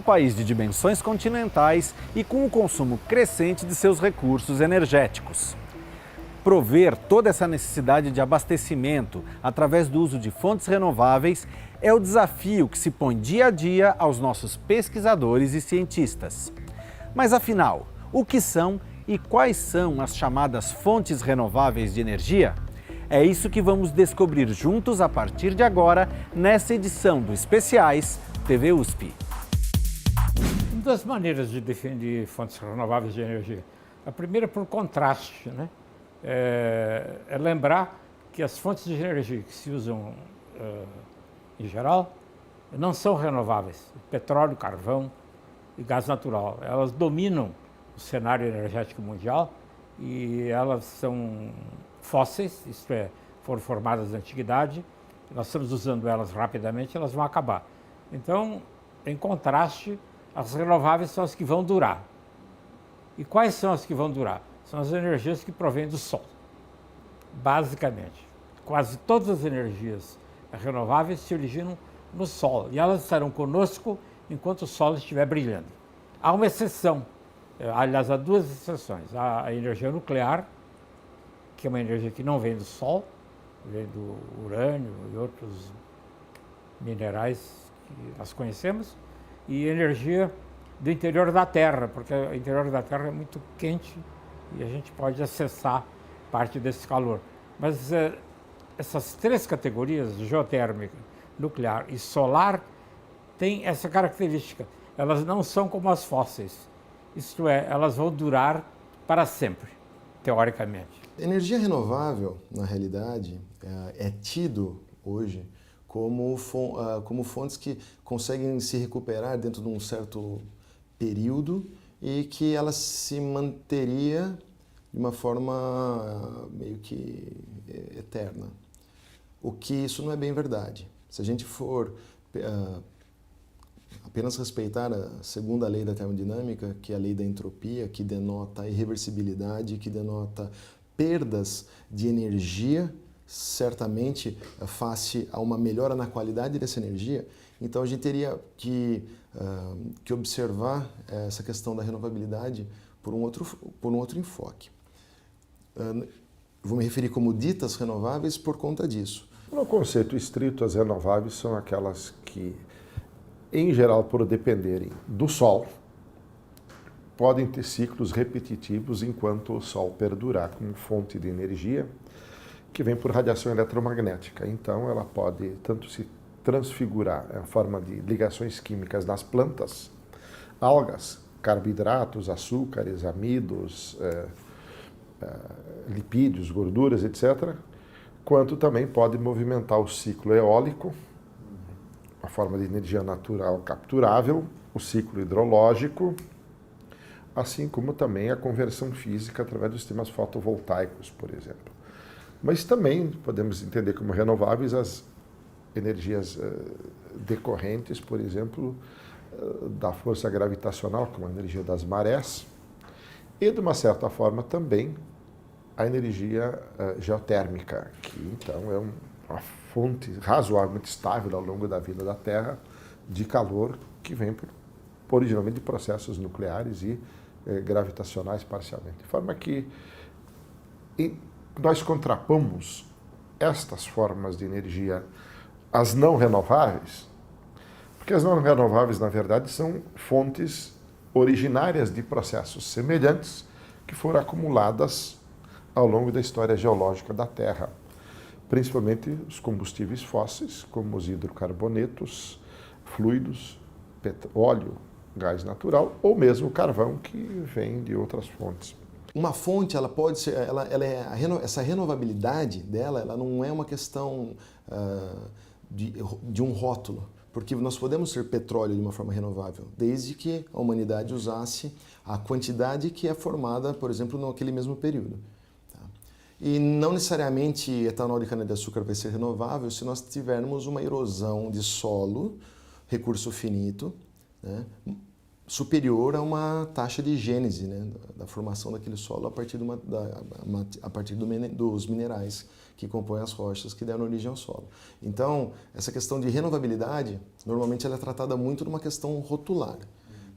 um país de dimensões continentais e com o consumo crescente de seus recursos energéticos. Prover toda essa necessidade de abastecimento através do uso de fontes renováveis é o desafio que se põe dia a dia aos nossos pesquisadores e cientistas. Mas afinal, o que são e quais são as chamadas fontes renováveis de energia? É isso que vamos descobrir juntos a partir de agora, nessa edição do Especiais TV USP. Uma das maneiras de definir fontes renováveis de energia, a primeira por contraste, né? É lembrar que as fontes de energia que se usam em geral não são renováveis. Petróleo, carvão e gás natural. Elas dominam o cenário energético mundial e elas são fósseis, isto é, foram formadas na antiguidade, nós estamos usando elas rapidamente, elas vão acabar. Então, em contraste, as renováveis são as que vão durar. E quais são as que vão durar? São as energias que provêm do Sol, basicamente. Quase todas as energias renováveis se originam no Sol e elas estarão conosco enquanto o Sol estiver brilhando. Há uma exceção, aliás, há duas exceções. Há a energia nuclear, que é uma energia que não vem do Sol, vem do urânio e outros minerais que nós conhecemos, e energia do interior da Terra, porque o interior da Terra é muito quente e a gente pode acessar parte desse calor. Mas essas três categorias, geotérmica, nuclear e solar, têm essa característica. Elas não são como as fósseis, isto é, elas vão durar para sempre, teoricamente. Energia renovável, na realidade, é tido hoje como fontes que conseguem se recuperar dentro de um certo período e que ela se manteria de uma forma meio que eterna. O que isso não é bem verdade. Se a gente for apenas respeitar a segunda lei da termodinâmica, que é a lei da entropia, que denota a irreversibilidade, que denota perdas de energia, certamente face a uma melhora na qualidade dessa energia, então a gente teria que observar essa questão da renovabilidade por um outro enfoque. Vou me referir como ditas renováveis por conta disso. No conceito estrito, as renováveis são aquelas que, em geral, por dependerem do Sol, podem ter ciclos repetitivos enquanto o Sol perdurar como fonte de energia que vem por radiação eletromagnética. Então, ela pode tanto se transfigurar em forma de ligações químicas nas plantas, algas, carboidratos, açúcares, amidos, lipídios, gorduras, etc., quanto também pode movimentar o ciclo eólico, a forma de energia natural capturável, o ciclo hidrológico, assim como também a conversão física através dos sistemas fotovoltaicos, por exemplo. Mas também podemos entender como renováveis as energias decorrentes, por exemplo, da força gravitacional, como a energia das marés, e de uma certa forma também a energia geotérmica, que então é uma fonte razoavelmente estável ao longo da vida da Terra de calor que vem originalmente de processos nucleares e gravitacionais parcialmente. De forma que nós contrapomos estas formas de energia às não renováveis, porque as não renováveis, na verdade, são fontes originárias de processos semelhantes que foram acumuladas ao longo da história geológica da Terra, principalmente os combustíveis fósseis, como os hidrocarbonetos, fluidos, óleo, gás natural, ou mesmo o carvão, que vem de outras fontes. Uma fonte, ela pode ser, essa renovabilidade dela, ela não é uma questão de um rótulo, porque nós podemos ter petróleo de uma forma renovável, desde que a humanidade usasse a quantidade que é formada, por exemplo, naquele mesmo período. Tá? E não necessariamente etanol de cana-de-açúcar vai ser renovável se nós tivermos uma erosão de solo, recurso finito, né? superior a uma taxa de gênese, né, da formação daquele solo a partir, dos minerais que compõem as rochas que deram origem ao solo. Então, essa questão de renovabilidade, normalmente ela é tratada muito numa questão rotular,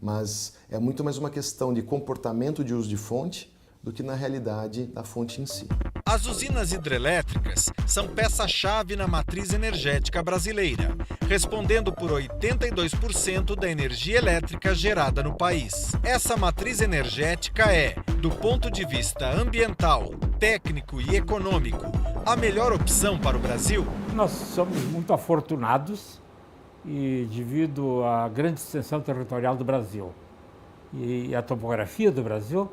mas é muito mais uma questão de comportamento de uso de fonte do que na realidade da fonte em si. As usinas hidrelétricas são peça-chave na matriz energética brasileira, respondendo por 82% da energia elétrica gerada no país. Essa matriz energética é, do ponto de vista ambiental, técnico e econômico, a melhor opção para o Brasil? Nós somos muito afortunados e, devido à grande extensão territorial do Brasil e à topografia do Brasil,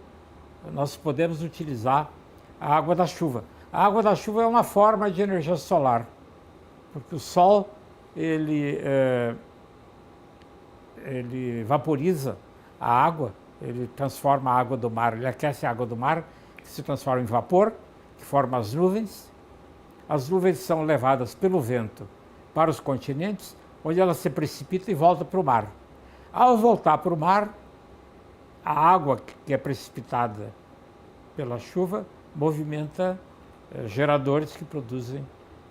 nós podemos utilizar a água da chuva. A água da chuva é uma forma de energia solar, porque o sol ele vaporiza a água, ele transforma a água do mar, ele aquece a água do mar, que se transforma em vapor, que forma as nuvens. As nuvens são levadas pelo vento para os continentes, onde elas se precipitam e voltam para o mar. Ao voltar para o mar, a água que é precipitada pela chuva movimenta geradores que produzem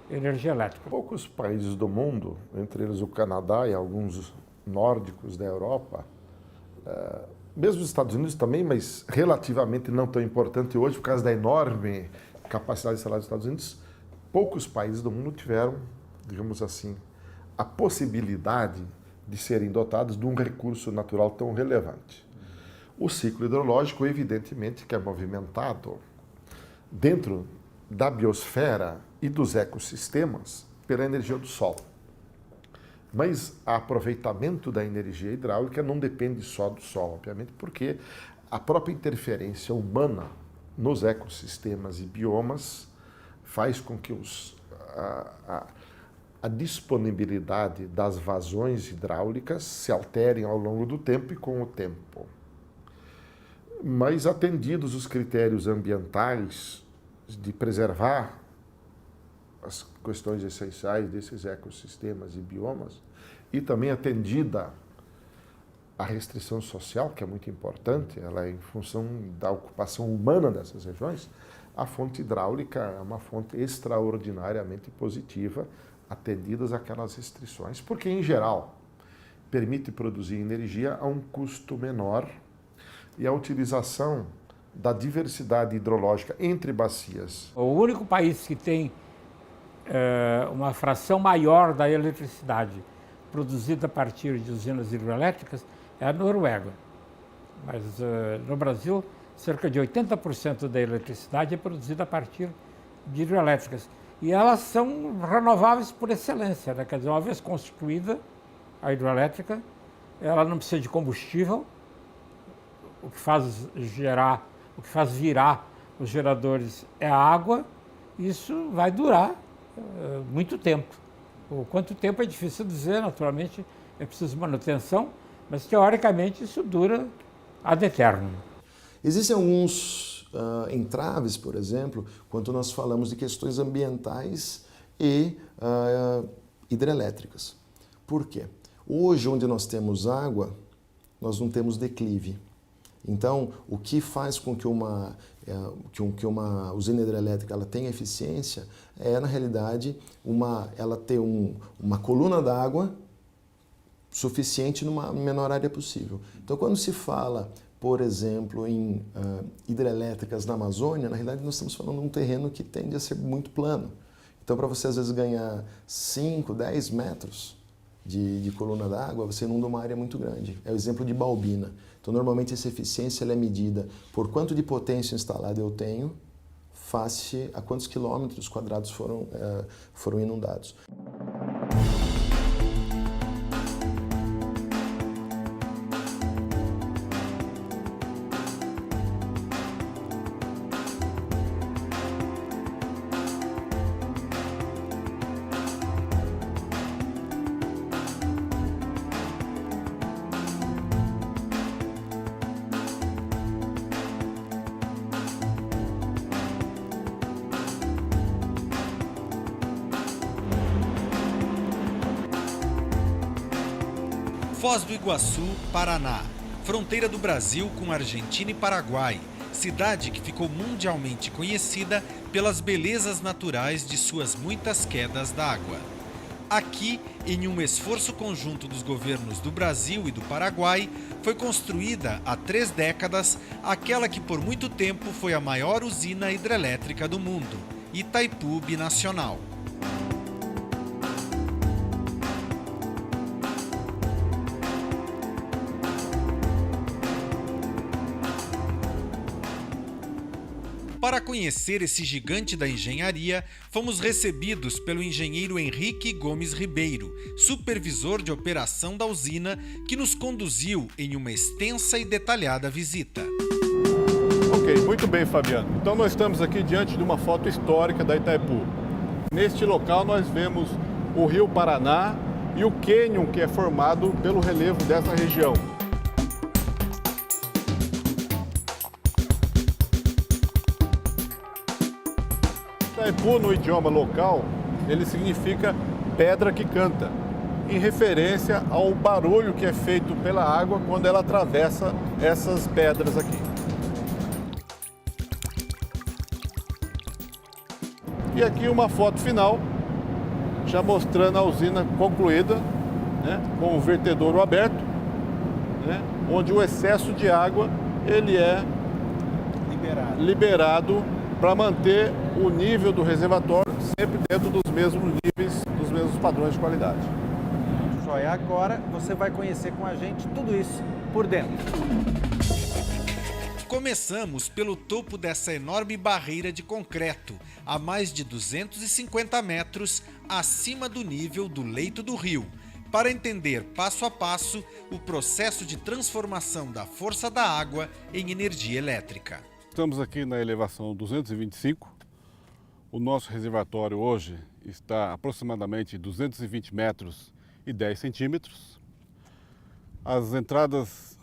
energia elétrica. Poucos países do mundo, entre eles o Canadá e alguns nórdicos da Europa, mesmo os Estados Unidos também, mas relativamente não tão importante hoje por causa da enorme capacidade instalada dos Estados Unidos, poucos países do mundo tiveram, digamos assim, a possibilidade de serem dotados de um recurso natural tão relevante. O ciclo hidrológico, evidentemente, que é movimentado dentro da biosfera e dos ecossistemas pela energia do sol. Mas o aproveitamento da energia hidráulica não depende só do sol, obviamente, porque a própria interferência humana nos ecossistemas e biomas faz com que a disponibilidade das vazões hidráulicas se alterem ao longo do tempo e com o tempo. Mas atendidos os critérios ambientais de preservar as questões essenciais desses ecossistemas e biomas, e também atendida a restrição social, que é muito importante, ela é em função da ocupação humana dessas regiões, a fonte hidráulica é uma fonte extraordinariamente positiva, atendidas aquelas restrições, porque, em geral, permite produzir energia a um custo menor e a utilização da diversidade hidrológica entre bacias. O único país que tem uma fração maior da eletricidade produzida a partir de usinas hidrelétricas é a Noruega. Mas no Brasil, cerca de 80% da eletricidade é produzida a partir de hidrelétricas. E elas são renováveis por excelência, né? Quer dizer, uma vez construída a hidrelétrica, ela não precisa de combustível, o que faz virar os geradores é a água. Isso vai durar muito tempo. O quanto tempo é difícil dizer, naturalmente, é preciso manutenção, mas teoricamente isso dura ad eternum. Existem alguns entraves, por exemplo, quando nós falamos de questões ambientais e hidrelétricas. Por quê? Hoje, onde nós temos água, nós não temos declive. Então, o que faz com que uma usina hidrelétrica ela tenha eficiência é, na realidade, ela ter uma coluna d'água suficiente numa menor área possível. Então, quando se fala, por exemplo, em hidrelétricas na Amazônia, na realidade nós estamos falando de um terreno que tende a ser muito plano. Então, para você às vezes ganhar 5, 10 metros de coluna d'água, você inunda uma área muito grande. É o exemplo de Balbina. Então, normalmente essa eficiência ela é medida por quanto de potência instalada eu tenho, face a quantos quilômetros quadrados foram inundados. Foz do Iguaçu, Paraná. fronteira do Brasil com Argentina e Paraguai, cidade que ficou mundialmente conhecida pelas belezas naturais de suas muitas quedas d'água. Aqui, em um esforço conjunto dos governos do Brasil e do Paraguai, foi construída há 3 décadas aquela que por muito tempo foi a maior usina hidrelétrica do mundo, Itaipu Binacional. Para conhecer esse gigante da engenharia, fomos recebidos pelo engenheiro Henrique Gomes Ribeiro, supervisor de operação da usina, que nos conduziu em uma extensa e detalhada visita. Ok, muito bem, Fabiano. Então nós estamos aqui diante de uma foto histórica da Itaipu. Neste local nós vemos o Rio Paraná e o cânion que é formado pelo relevo dessa região. Itaipu, no idioma local, ele significa pedra que canta, em referência ao barulho que é feito pela água quando ela atravessa essas pedras aqui. E aqui uma foto final, já mostrando a usina concluída, né, com o vertedouro aberto, né, onde o excesso de água ele é liberado para manter o nível do reservatório sempre dentro dos mesmos níveis, dos mesmos padrões de qualidade. Joia, agora você vai conhecer com a gente tudo isso por dentro. Começamos pelo topo dessa enorme barreira de concreto, a mais de 250 metros acima do nível do leito do rio, para entender passo a passo o processo de transformação da força da água em energia elétrica. Estamos aqui na elevação 225. O nosso reservatório hoje está aproximadamente 220 metros e 10 centímetros. As entradas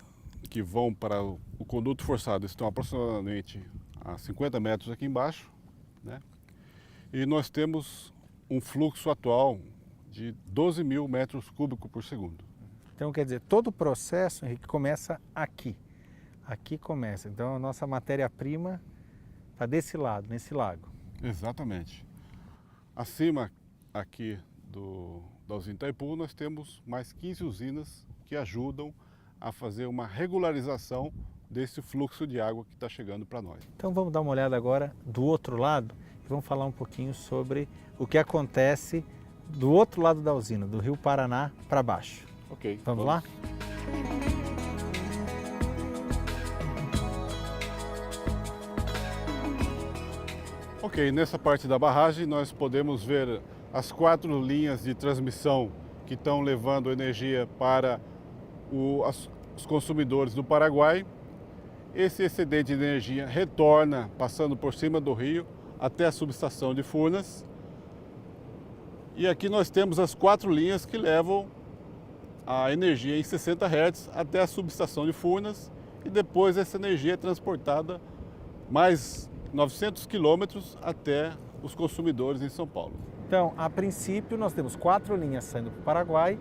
que vão para o conduto forçado estão aproximadamente a 50 metros aqui embaixo, né? E nós temos um fluxo atual de 12 mil metros cúbicos por segundo. Então, quer dizer, todo o processo, Henrique, começa aqui. Aqui começa. Então, a nossa matéria-prima está desse lado, nesse lago. Exatamente. Acima aqui da usina Itaipu, nós temos mais 15 usinas que ajudam a fazer uma regularização desse fluxo de água que está chegando para nós. Então, vamos dar uma olhada agora do outro lado e vamos falar um pouquinho sobre o que acontece do outro lado da usina, do Rio Paraná para baixo. Ok. Vamos lá? Ok, nessa parte da barragem nós podemos ver as 4 linhas de transmissão que estão levando energia para os consumidores do Paraguai. Esse excedente de energia retorna passando por cima do rio até a subestação de Furnas. E aqui nós temos as 4 linhas que levam a energia em 60 Hz até a subestação de Furnas e depois essa energia é transportada mais 900 quilômetros até os consumidores em São Paulo. Então, a princípio, nós temos 4 linhas saindo para o Paraguai,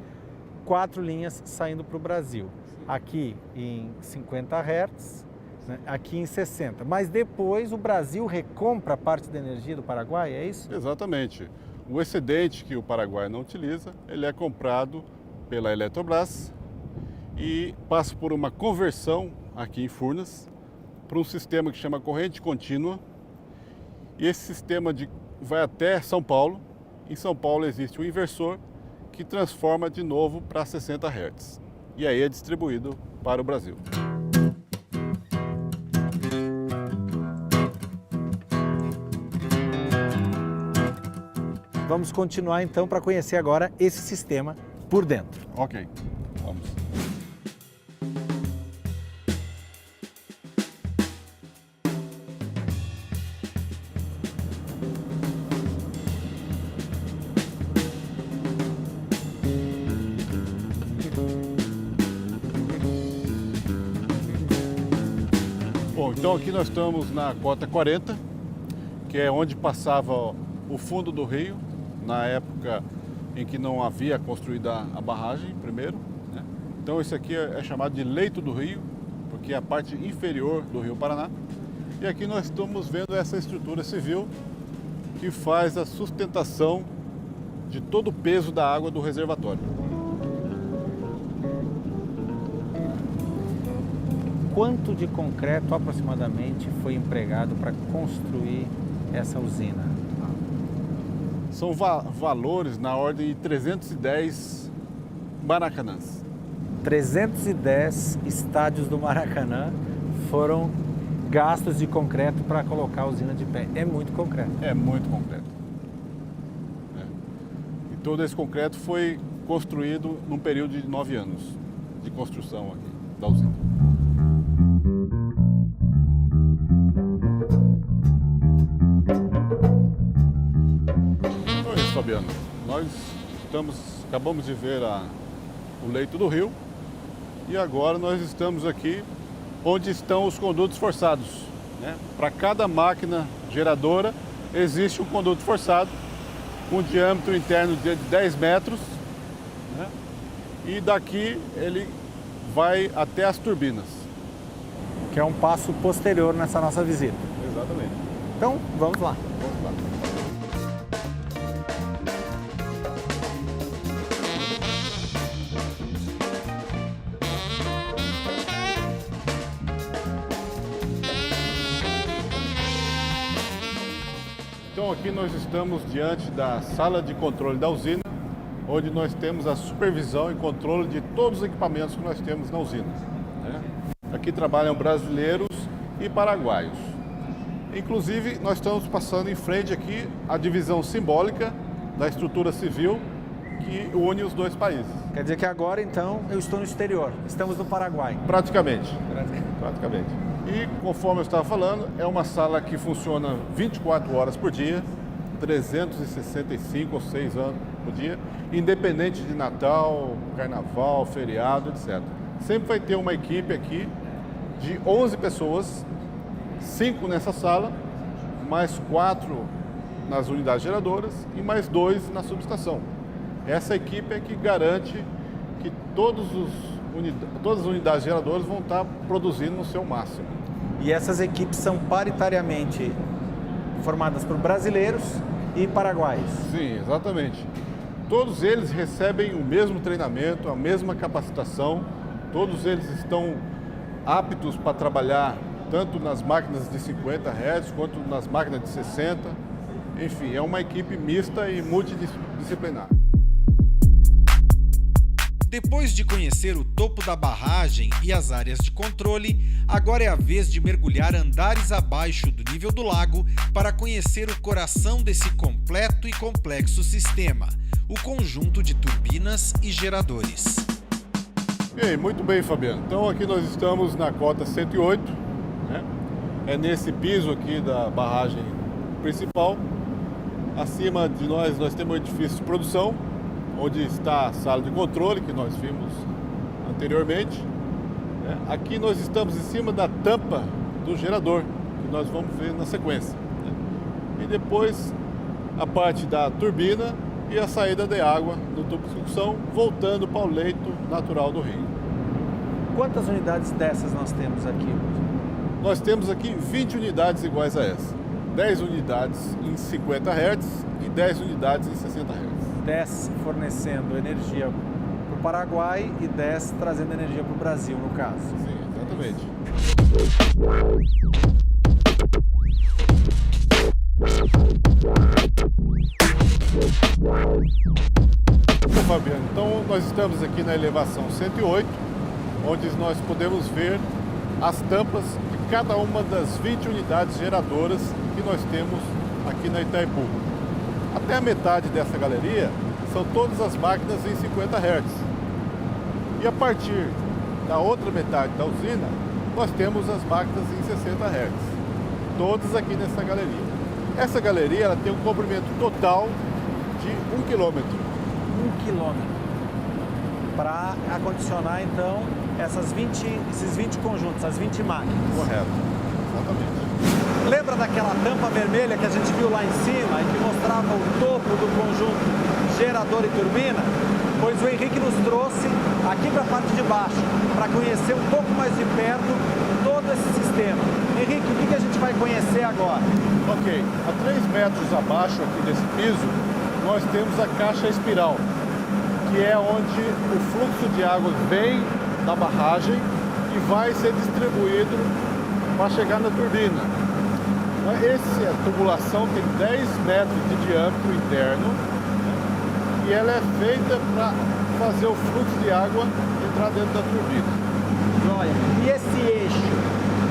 4 linhas saindo para o Brasil. Aqui em 50 Hz, né? Aqui em 60. Mas depois o Brasil recompra parte da energia do Paraguai, é isso? Exatamente. O excedente que o Paraguai não utiliza, ele é comprado pela Eletrobras e passa por uma conversão aqui em Furnas para um sistema que chama corrente contínua. E esse sistema vai até São Paulo. Em São Paulo existe um inversor que transforma de novo para 60 Hz. E aí é distribuído para o Brasil. Vamos continuar então para conhecer agora esse sistema por dentro. Ok, vamos. Bom, então aqui nós estamos na cota 40, que é onde passava o fundo do rio, na época em que não havia construída a barragem primeiro, né? Então esse aqui é chamado de leito do rio que é a parte inferior do Rio Paraná. E aqui nós estamos vendo essa estrutura civil que faz a sustentação de todo o peso da água do reservatório. Quanto de concreto aproximadamente foi empregado para construir essa usina? São valores na ordem de 310 maracanãs. 310 estádios do Maracanã foram gastos de concreto para colocar a usina de pé. É muito concreto. É muito concreto. E todo esse concreto foi construído num período de 9 anos de construção aqui da usina. Então é isso, Fabiano. Nós acabamos de ver o leito do rio e agora nós estamos aqui onde estão os condutos forçados. Né? Para cada máquina geradora existe um conduto forçado com um diâmetro interno de 10 metros, né? E daqui ele vai até as turbinas. Que é um passo posterior nessa nossa visita. Exatamente. Então, vamos lá. Vamos lá. Então aqui nós estamos diante da sala de controle da usina, onde nós temos a supervisão e controle de todos os equipamentos que nós temos na usina. Né? Aqui trabalham brasileiros e paraguaios. Inclusive, nós estamos passando em frente aqui a divisão simbólica da estrutura civil que une os dois países. Quer dizer que agora, então, eu estou no exterior. Estamos no Paraguai. Praticamente. E, conforme eu estava falando, é uma sala que funciona 24 horas por dia, 365 ou 6 anos por dia, independente de Natal, Carnaval, feriado, etc. Sempre vai ter uma equipe aqui de 11 pessoas, 5 nessa sala, mais 4 nas unidades geradoras e mais 2 na subestação. Essa equipe é que garante que todas as unidades geradoras vão estar produzindo no seu máximo. E essas equipes são paritariamente formadas por brasileiros e paraguaios. Sim, exatamente. Todos eles recebem o mesmo treinamento, a mesma capacitação, todos eles estão aptos para trabalhar tanto nas máquinas de 50 Hz quanto nas máquinas de 60. Enfim, é uma equipe mista e multidisciplinar. Depois de conhecer o topo da barragem e as áreas de controle, agora é a vez de mergulhar andares abaixo do nível do lago para conhecer o coração desse completo e complexo sistema, o conjunto de turbinas e geradores. E aí, muito bem, Fabiano. Então aqui nós estamos na cota 108, né? É nesse piso aqui da barragem principal. Acima de nós temos um edifício de produção, onde está a sala de controle, que nós vimos anteriormente. Aqui nós estamos em cima da tampa do gerador, que nós vamos ver na sequência. E depois a parte da turbina e a saída de água do tubo de sucção, voltando para o leito natural do rio. Quantas unidades dessas nós temos aqui? Nós temos aqui 20 unidades iguais a essa. 10 unidades em 50 Hz e 10 unidades em 60 Hz. 10 fornecendo energia para o Paraguai e 10 trazendo energia para o Brasil, no caso. Sim, exatamente. Bom, Fabiano, então nós estamos aqui na elevação 108, onde nós podemos ver as tampas de cada uma das 20 unidades geradoras que nós temos aqui na Itaipu. Até a metade dessa galeria são todas as máquinas em 50 Hz. E a partir da outra metade da usina, nós temos as máquinas em 60 Hz. Todas aqui nessa galeria. Essa galeria ela tem um comprimento total de 1 quilômetro. 1 quilômetro. Para acondicionar, então, esses 20 conjuntos, as 20 máquinas. Correto. Exatamente. Lembra daquela tampa vermelha que a gente viu lá em cima e que mostrava o topo do conjunto gerador e turbina? Pois o Henrique nos trouxe aqui para a parte de baixo, para conhecer um pouco mais de perto todo esse sistema. Henrique, o que a gente vai conhecer agora? Ok, a 3 metros abaixo aqui desse piso, nós temos a caixa espiral, que é onde o fluxo de água vem da barragem e vai ser distribuído para chegar na turbina. Essa tubulação tem 10 metros de diâmetro interno, né, e ela é feita para fazer o fluxo de água entrar dentro da turbina. Olha, e esse eixo?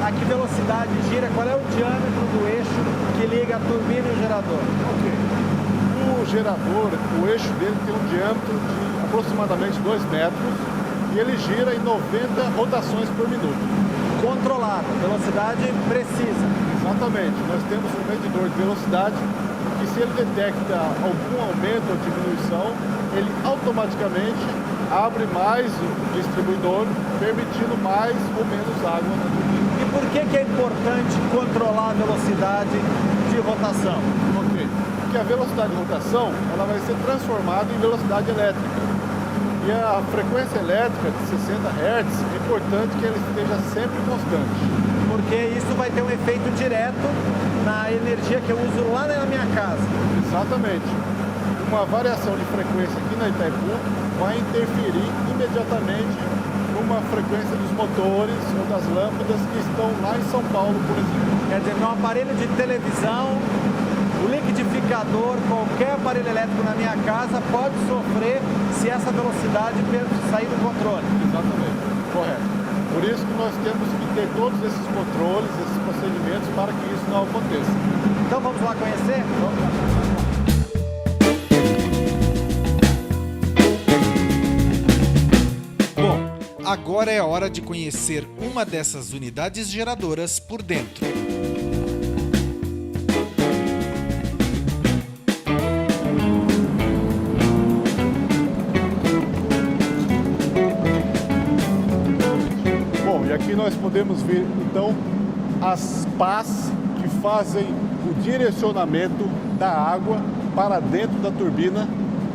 A que velocidade gira? Qual é o diâmetro do eixo que liga a turbina e o gerador? Ok. O gerador, o eixo dele tem um diâmetro de aproximadamente 2 metros e ele gira em 90 rotações por minuto. Controlado, velocidade precisa. Exatamente. Nós temos um medidor de velocidade que, se ele detecta algum aumento ou diminuição, ele automaticamente abre mais o distribuidor, permitindo mais ou menos água na turbina. E por que é importante controlar a velocidade de rotação? Ok. Porque a velocidade de rotação ela vai ser transformada em velocidade elétrica. E a frequência elétrica de 60 Hz é importante que ela esteja sempre constante. Porque isso vai ter um efeito direto na energia que eu uso lá na minha casa. Exatamente. Uma variação de frequência aqui na Itaipu vai interferir imediatamente numa frequência dos motores ou das lâmpadas que estão lá em São Paulo, por exemplo. Quer dizer, no aparelho de televisão, o liquidificador, qualquer aparelho elétrico na minha casa pode sofrer se essa velocidade sair do controle. Exatamente, correto. Por isso que nós temos que ter todos esses controles, esses procedimentos para que isso não aconteça. Então vamos lá conhecer? Vamos lá. Bom, agora é a hora de conhecer uma dessas unidades geradoras por dentro. Bom, e aqui nós podemos ver, então, as pás que fazem o direcionamento da água para dentro da turbina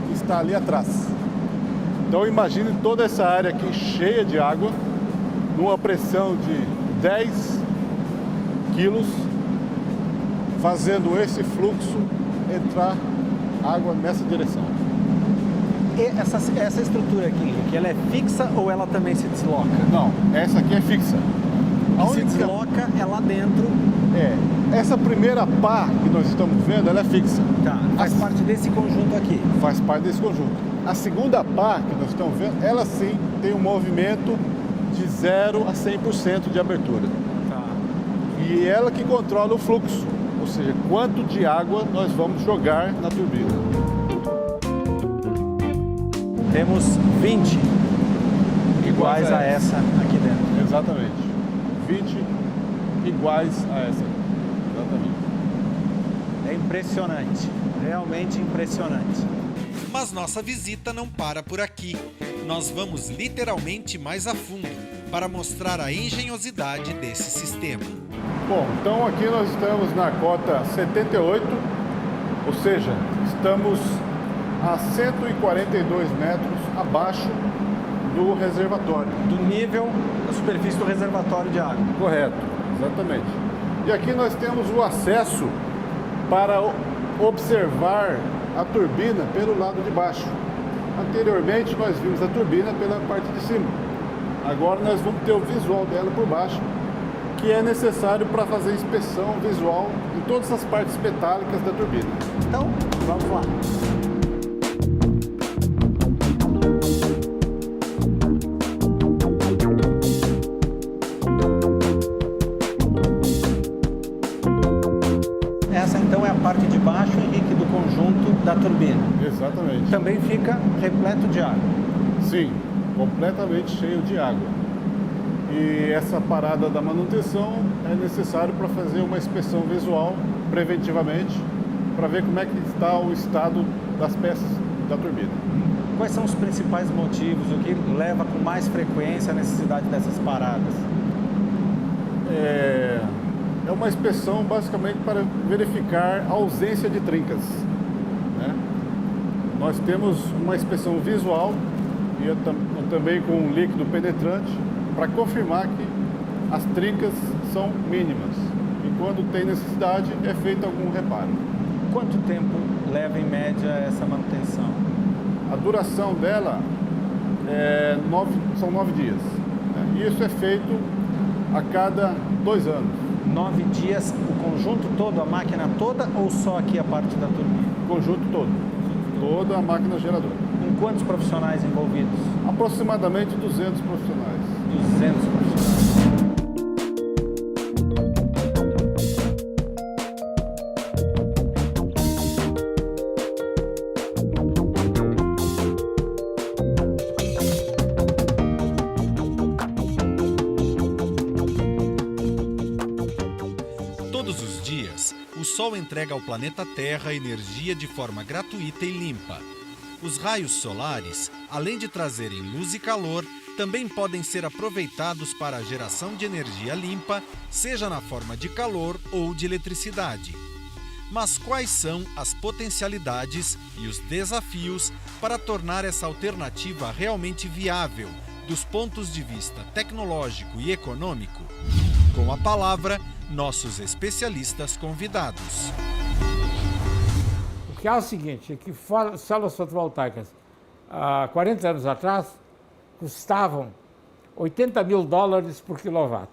que está ali atrás. Então imagine toda essa área aqui cheia de água, numa pressão de 10 quilos, fazendo esse fluxo entrar água nessa direção. E essa estrutura aqui, Henrique, ela é fixa ou ela também se desloca? Não, essa aqui é fixa. A Se única desloca é lá dentro. essa primeira pá que nós estamos vendo, ela é fixa. Tá, faz parte desse conjunto aqui. Faz parte desse conjunto. A segunda pá que nós estamos vendo, ela sim tem um movimento de 0 a 100% de abertura. Tá. E ela que controla o fluxo, ou seja, quanto de água nós vamos jogar na turbina. Temos 20 iguais a essa aqui dentro. Exatamente. 20 iguais a essa. Exatamente. É impressionante, realmente impressionante. Mas nossa visita não para por aqui. Nós vamos literalmente mais a fundo para mostrar a engenhosidade desse sistema. Bom, então aqui nós estamos na cota 78, ou seja, estamos a 142 metros abaixo do reservatório. Do nível da superfície do reservatório de água. Correto, exatamente. E aqui nós temos o acesso para observar a turbina pelo lado de baixo. Anteriormente nós vimos a turbina pela parte de cima. Agora nós vamos ter o visual dela por baixo, que é necessário para fazer inspeção visual em todas as partes metálicas da turbina. Então, vamos lá. Essa então é a parte de baixo, Henrique, do conjunto da turbina. Exatamente. Também fica repleto de água. Sim, completamente cheio de água. E essa parada da manutenção é necessário para fazer uma inspeção visual preventivamente, para ver como é que está o estado das peças da turbina. Quais são os principais motivos, o que leva com mais frequência a necessidade dessas paradas? É uma inspeção basicamente para verificar a ausência de trincas, né? Nós temos uma inspeção visual e também com um líquido penetrante para confirmar que as trincas são mínimas. E quando tem necessidade, é feito algum reparo. Quanto tempo leva em média essa manutenção? A duração dela são 9 dias. E isso é feito a cada 2 anos. 9 dias, o conjunto todo, a máquina toda ou só aqui a parte da turbina? O conjunto todo. Toda a máquina geradora. Com quantos profissionais envolvidos? Aproximadamente 200 profissionais. 200 profissionais. Todos os dias, o Sol entrega ao planeta Terra energia de forma gratuita e limpa. Os raios solares, além de trazerem luz e calor, também podem ser aproveitados para a geração de energia limpa, seja na forma de calor ou de eletricidade. Mas quais são as potencialidades e os desafios para tornar essa alternativa realmente viável, dos pontos de vista tecnológico e econômico? Com a palavra, nossos especialistas convidados. O que é o seguinte, é que células fotovoltaicas, há 40 anos atrás, custavam $80 mil por quilowatt.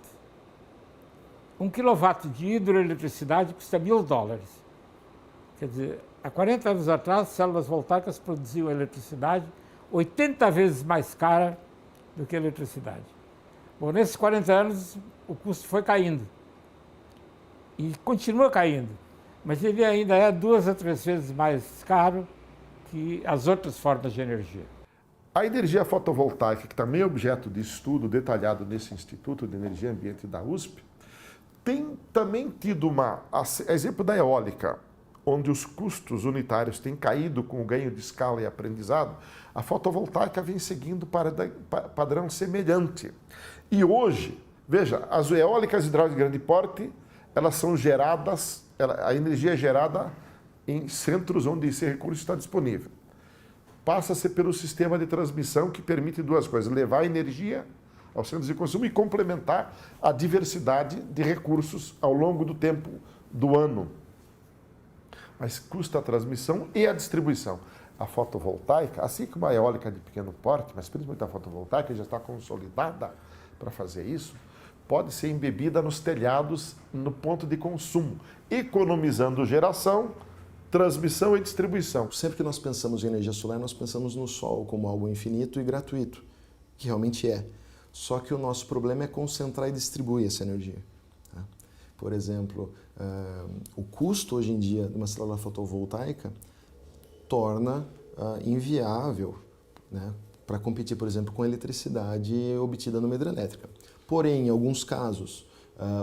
1 quilowatt de hidroeletricidade custa $1.000. Quer dizer, há 40 anos atrás, células voltaicas produziam eletricidade 80 vezes mais cara do que a eletricidade. Bom, nesses 40 anos, o custo foi caindo. E continua caindo. Mas ele ainda é 2 a 3 vezes mais caro que as outras formas de energia. A energia fotovoltaica, que também é objeto de estudo detalhado nesse Instituto de Energia e Ambiente da USP, tem também tido exemplo da eólica, onde os custos unitários têm caído com o ganho de escala e aprendizado. A fotovoltaica vem seguindo para padrão semelhante. E hoje, veja, as eólicas hidráulicas de grande porte, elas são geradas, a energia é gerada em centros onde esse recurso está disponível. Passa-se pelo sistema de transmissão que permite duas coisas: levar a energia aos centros de consumo e complementar a diversidade de recursos ao longo do tempo do ano. Mas custa a transmissão e a distribuição. A fotovoltaica, assim como a eólica de pequeno porte, mas principalmente a fotovoltaica já está consolidada para fazer isso, pode ser embebida nos telhados no ponto de consumo, economizando geração, transmissão e distribuição. Sempre que nós pensamos em energia solar, nós pensamos no Sol como algo infinito e gratuito, que realmente é. Só que o nosso problema é concentrar e distribuir essa energia. Tá? Por exemplo, o custo hoje em dia de uma célula fotovoltaica torna inviável, né, para competir, por exemplo, com a eletricidade obtida numa hidrelétrica. Porém, em alguns casos,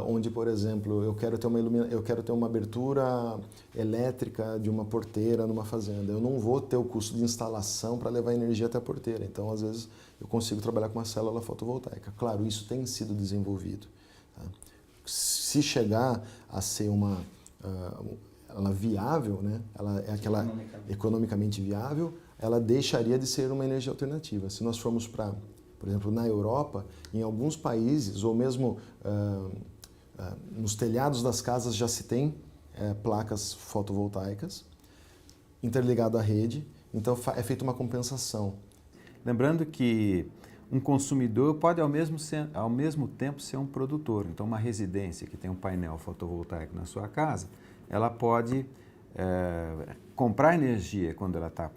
onde, por exemplo, eu quero ter uma abertura elétrica de uma porteira numa fazenda, eu não vou ter o custo de instalação para levar energia até a porteira. Então, às vezes, eu consigo trabalhar com uma célula fotovoltaica. Claro, isso tem sido desenvolvido. Tá? Se chegar a ser ela viável, né? Ela é aquela economicamente viável, ela deixaria de ser uma energia alternativa. Se nós formos para, por exemplo, na Europa, em alguns países, ou mesmo nos telhados das casas já se tem placas fotovoltaicas interligado à rede, então é feita uma compensação. Lembrando que um consumidor pode ao mesmo tempo ser um produtor. Então, uma residência que tem um painel fotovoltaico na sua casa, ela pode comprar energia quando ela está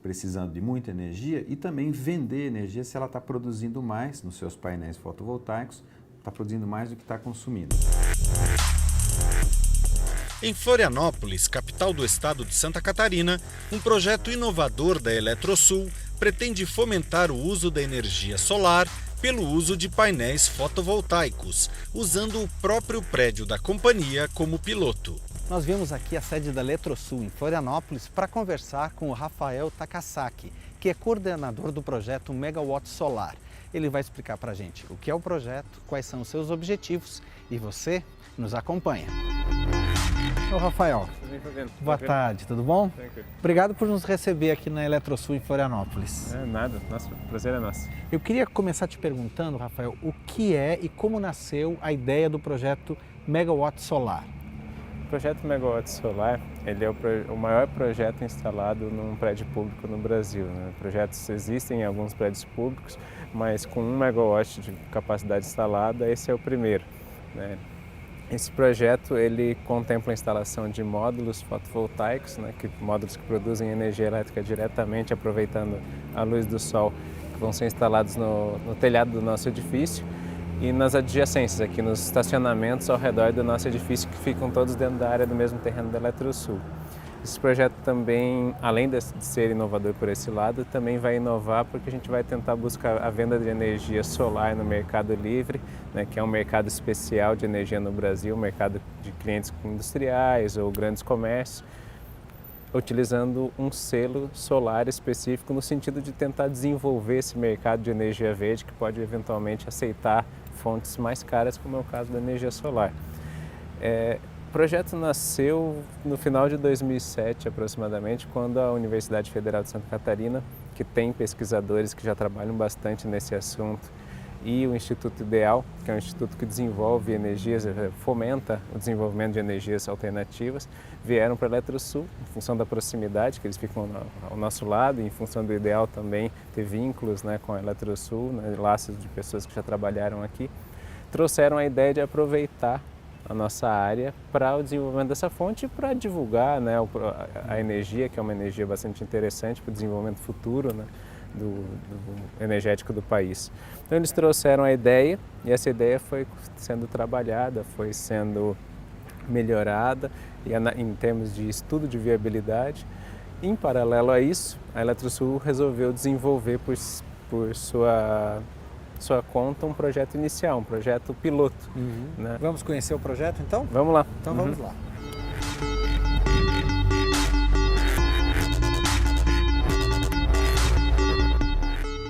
precisando de muita energia e também vender energia se ela está produzindo mais nos seus painéis fotovoltaicos, está produzindo mais do que está consumindo. Em Florianópolis, capital do estado de Santa Catarina, um projeto inovador da Eletrosul pretende fomentar o uso da energia solar pelo uso de painéis fotovoltaicos, usando o próprio prédio da companhia como piloto. Nós viemos aqui à sede da Eletrosul, em Florianópolis, para conversar com o Rafael Takasaki, que é coordenador do projeto Megawatt Solar. Ele vai explicar para a gente o que é o projeto, quais são os seus objetivos e você nos acompanha. Ô, Rafael, boa tarde, tudo bom? Tranquilo. Obrigado por nos receber aqui na Eletrosul em Florianópolis. É nada, nosso prazer é nosso. Eu queria começar te perguntando, Rafael, o que é e como nasceu a ideia do projeto Megawatt Solar? O projeto Megawatt Solar, ele é o maior projeto instalado num prédio público no Brasil, né? Projetos existem em alguns prédios públicos, mas com 1 megawatt de capacidade instalada, esse é o primeiro, né? Esse projeto ele contempla a instalação de módulos fotovoltaicos, né, módulos que produzem energia elétrica diretamente aproveitando a luz do sol, que vão ser instalados no telhado do nosso edifício e nas adjacências, aqui nos estacionamentos ao redor do nosso edifício, que ficam todos dentro da área do mesmo terreno da Eletrosul. Esse projeto também, além de ser inovador por esse lado, também vai inovar porque a gente vai tentar buscar a venda de energia solar no mercado livre, né, que é um mercado especial de energia no Brasil, um mercado de clientes industriais ou grandes comércios, utilizando um selo solar específico no sentido de tentar desenvolver esse mercado de energia verde que pode eventualmente aceitar fontes mais caras, como é o caso da energia solar. O projeto nasceu no final de 2007, aproximadamente, quando a Universidade Federal de Santa Catarina, que tem pesquisadores que já trabalham bastante nesse assunto, e o Instituto Ideal, que é um instituto que desenvolve energias, fomenta o desenvolvimento de energias alternativas, vieram para a Eletrosul, em função da proximidade, que eles ficam ao nosso lado, e em função do Ideal também ter vínculos, né, com a Eletrosul, né, laços de pessoas que já trabalharam aqui, trouxeram a ideia de aproveitar a nossa área para o desenvolvimento dessa fonte e para divulgar, né, a energia, que é uma energia bastante interessante para o desenvolvimento futuro, né, do energético do país. Então eles trouxeram a ideia e essa ideia foi sendo trabalhada, foi sendo melhorada e em termos de estudo de viabilidade. Em paralelo a isso, a Eletrosul resolveu desenvolver por sua conta um projeto inicial, um projeto piloto. Né? Vamos conhecer o projeto então? Vamos lá. Então vamos lá.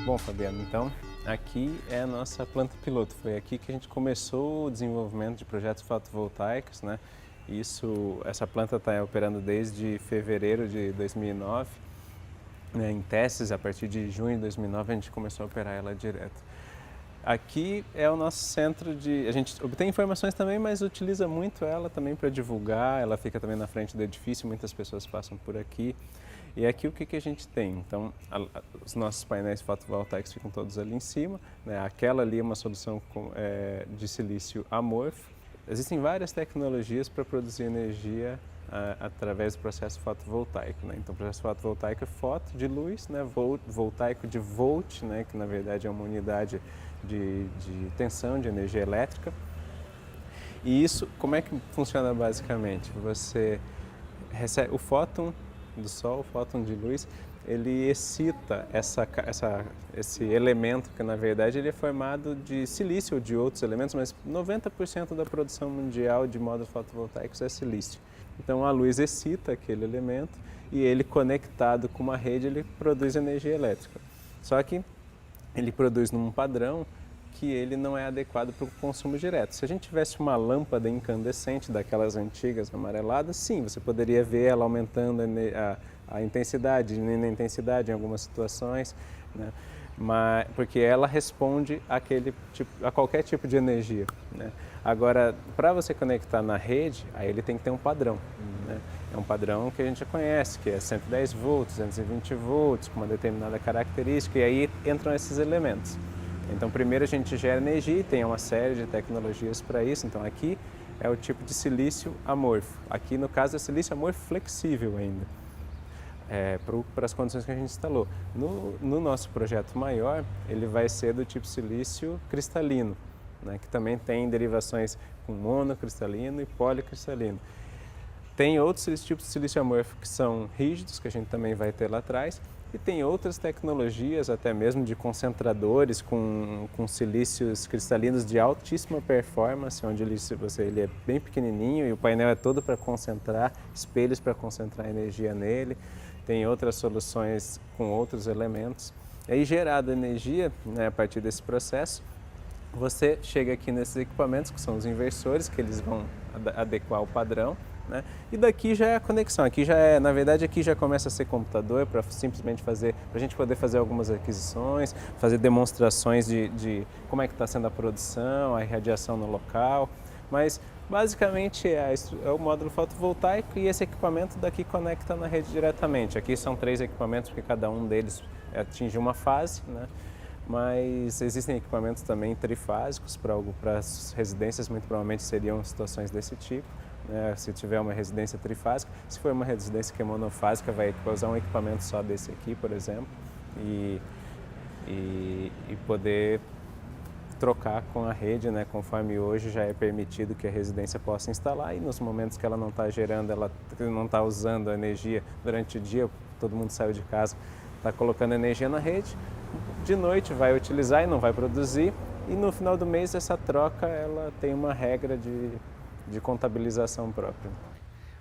Bom, Fabiano, então aqui é a nossa planta piloto. Foi aqui que a gente começou o desenvolvimento de projetos fotovoltaicos, né? Essa planta está operando desde fevereiro de 2009. Né? Em testes, a partir de junho de 2009, a gente começou a operar ela direto. Aqui é o nosso centro de... A gente obtém informações também, mas utiliza muito ela também para divulgar. Ela fica também na frente do edifício, muitas pessoas passam por aqui. E aqui o que a gente tem? Então, os nossos painéis fotovoltaicos ficam todos ali em cima. Né? Aquela ali é uma solução de silício amorfo. Existem várias tecnologias para produzir energia através do processo fotovoltaico. Né? Então, o processo fotovoltaico é foto de luz, né? Voltaico de volt, né? Que na verdade é uma unidade de tensão de energia elétrica. E isso, como é que funciona basicamente? Você recebe o fóton do Sol, o fóton de luz, ele excita esse elemento que na verdade ele é formado de silício ou de outros elementos, mas 90% da produção mundial de módulos fotovoltaicos é silício. Então a luz excita aquele elemento e ele conectado com uma rede ele produz energia elétrica. Só que ele produz num padrão que ele não é adequado para o consumo direto. Se a gente tivesse uma lâmpada incandescente daquelas antigas amareladas, sim, você poderia ver ela aumentando a intensidade, diminuindo a intensidade em algumas situações, né? Mas, porque ela responde a qualquer tipo de energia. Né? Agora, para você conectar na rede, aí ele tem que ter um padrão. Né? É um padrão que a gente já conhece, que é 110 volts, 220 volts, com uma determinada característica, e aí entram esses elementos. Então, primeiro a gente gera energia e tem uma série de tecnologias para isso. Então, aqui é o tipo de silício amorfo. Aqui, no caso, é silício amorfo flexível ainda, para as condições que a gente instalou. No nosso projeto maior, ele vai ser do tipo silício cristalino, né, que também tem derivações com monocristalino e policristalino. Tem outros tipos de silício amorfo que são rígidos, que a gente também vai ter lá atrás, e tem outras tecnologias, até mesmo de concentradores com silícios cristalinos de altíssima performance, onde ele é bem pequenininho e o painel é todo para concentrar, espelhos para concentrar energia nele. Tem outras soluções com outros elementos. E aí, gerada energia, né, a partir desse processo, você chega aqui nesses equipamentos, que são os inversores, que eles vão adequar o padrão, né? E daqui já é a conexão, aqui já é, na verdade aqui já começa a ser computador para simplesmente fazer, para a gente poder fazer algumas aquisições, fazer demonstrações de como é que está sendo a produção, a irradiação no local, mas basicamente é o módulo fotovoltaico e esse equipamento daqui conecta na rede diretamente. Aqui são 3 equipamentos, porque cada um deles atinge uma fase, né? Mas existem equipamentos também trifásicos para as residências, muito provavelmente seriam situações desse tipo, né? Se tiver uma residência trifásica, se for uma residência que é monofásica, vai usar um equipamento só desse aqui, por exemplo, e poder trocar com a rede, né? Conforme hoje já é permitido que a residência possa instalar, e nos momentos que ela não está gerando, ela não está usando a energia durante o dia, todo mundo saiu de casa, está colocando energia na rede, de noite vai utilizar e não vai produzir, e no final do mês essa troca ela tem uma regra de contabilização própria.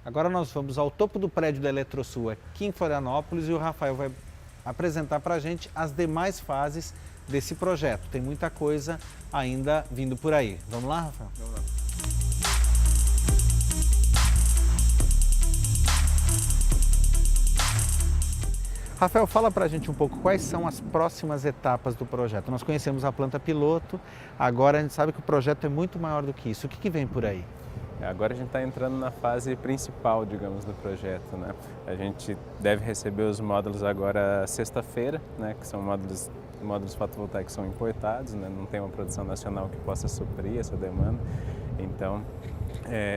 Agora nós vamos ao topo do prédio da Eletrosul aqui em Florianópolis e o Rafael vai apresentar para a gente as demais fases desse projeto. Tem muita coisa ainda vindo por aí. Vamos lá, Rafael? Vamos lá. Rafael, fala para a gente um pouco quais são as próximas etapas do projeto. Nós conhecemos a planta piloto, agora a gente sabe que o projeto é muito maior do que isso. O que vem por aí? Agora a gente está entrando na fase principal, digamos, do projeto, né? A gente deve receber os módulos agora sexta-feira, né? Que são módulos fotovoltaicos que são importados, né? Não tem uma produção nacional que possa suprir essa demanda. Então,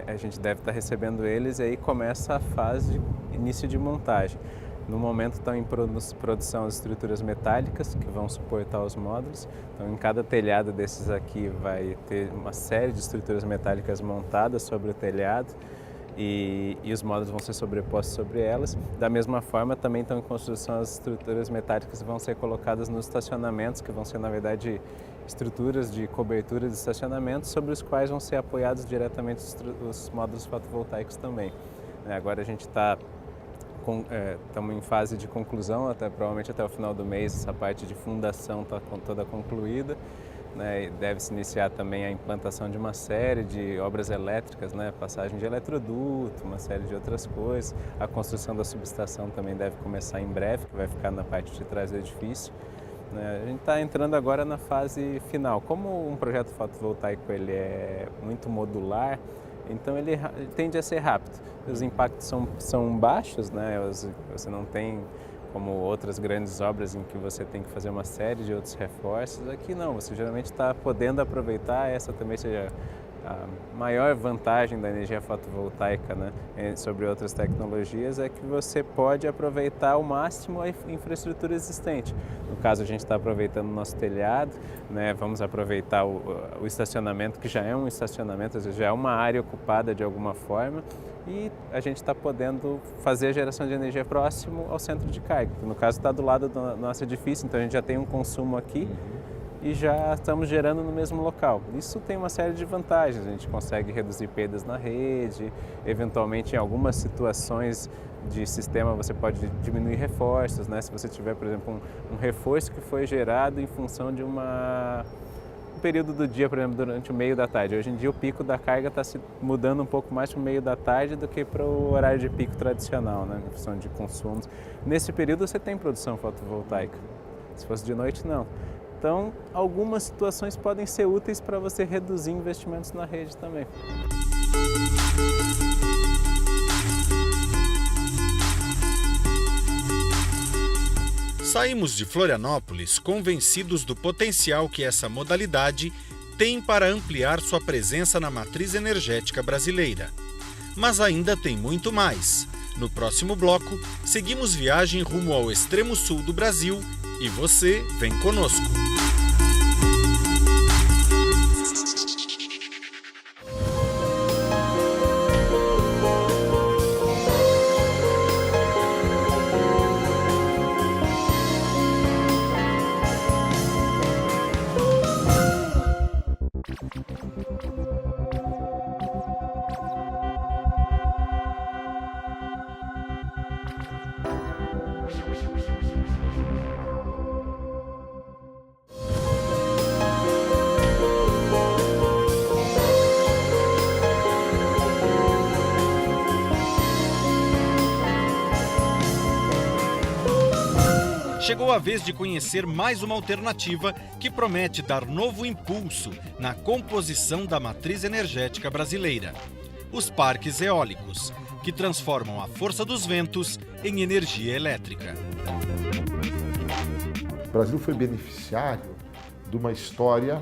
a gente deve estar recebendo eles e aí começa a fase de início de montagem. No momento estão em produção as estruturas metálicas que vão suportar os módulos. Então, em cada telhado desses aqui vai ter uma série de estruturas metálicas montadas sobre o telhado e os módulos vão ser sobrepostos sobre elas. Da mesma forma, também estão em construção as estruturas metálicas que vão ser colocadas nos estacionamentos, que vão ser, na verdade, estruturas de cobertura de estacionamentos sobre os quais vão ser apoiados diretamente os módulos fotovoltaicos também. Agora a gente estamos em fase de conclusão, provavelmente até o final do mês essa parte de fundação está toda concluída, né? Deve-se iniciar também a implantação de uma série de obras elétricas, né? Passagem de eletroduto, uma série de outras coisas. A construção da subestação também deve começar em breve, que vai ficar na parte de trás do edifício, né? A gente está entrando agora na fase final. Como um projeto fotovoltaico ele é muito modular, então ele tende a ser rápido. Os impactos são baixos, né? Você não tem como outras grandes obras em que você tem que fazer uma série de outros reforços. Aqui não, você geralmente está podendo aproveitar, essa também seja a maior vantagem da energia fotovoltaica, né, sobre outras tecnologias, é que você pode aproveitar ao máximo a infraestrutura existente. No caso, a gente está aproveitando o nosso telhado, né, vamos aproveitar o estacionamento, que já é um estacionamento, às vezes já é uma área ocupada de alguma forma, e a gente está podendo fazer a geração de energia próximo ao centro de carga. No caso, está do lado do nosso edifício, então a gente já tem um consumo aqui, e já estamos gerando no mesmo local. Isso tem uma série de vantagens, a gente consegue reduzir perdas na rede, eventualmente em algumas situações de sistema você pode diminuir reforços, né? Se você tiver, por exemplo, um reforço que foi gerado em função de um período do dia, por exemplo, durante o meio da tarde. Hoje em dia o pico da carga está se mudando um pouco mais para o meio da tarde do que para o horário de pico tradicional, né? Em função de consumos. Nesse período você tem produção fotovoltaica, se fosse de noite não. Então, algumas situações podem ser úteis para você reduzir investimentos na rede também. Saímos de Florianópolis convencidos do potencial que essa modalidade tem para ampliar sua presença na matriz energética brasileira. Mas ainda tem muito mais. No próximo bloco, seguimos viagem rumo ao extremo sul do Brasil e você vem conosco. chegou a vez de conhecer mais uma alternativa que promete dar novo impulso na composição da matriz energética brasileira: os parques eólicos, que transformam a força dos ventos em energia elétrica. O Brasil foi beneficiário de uma história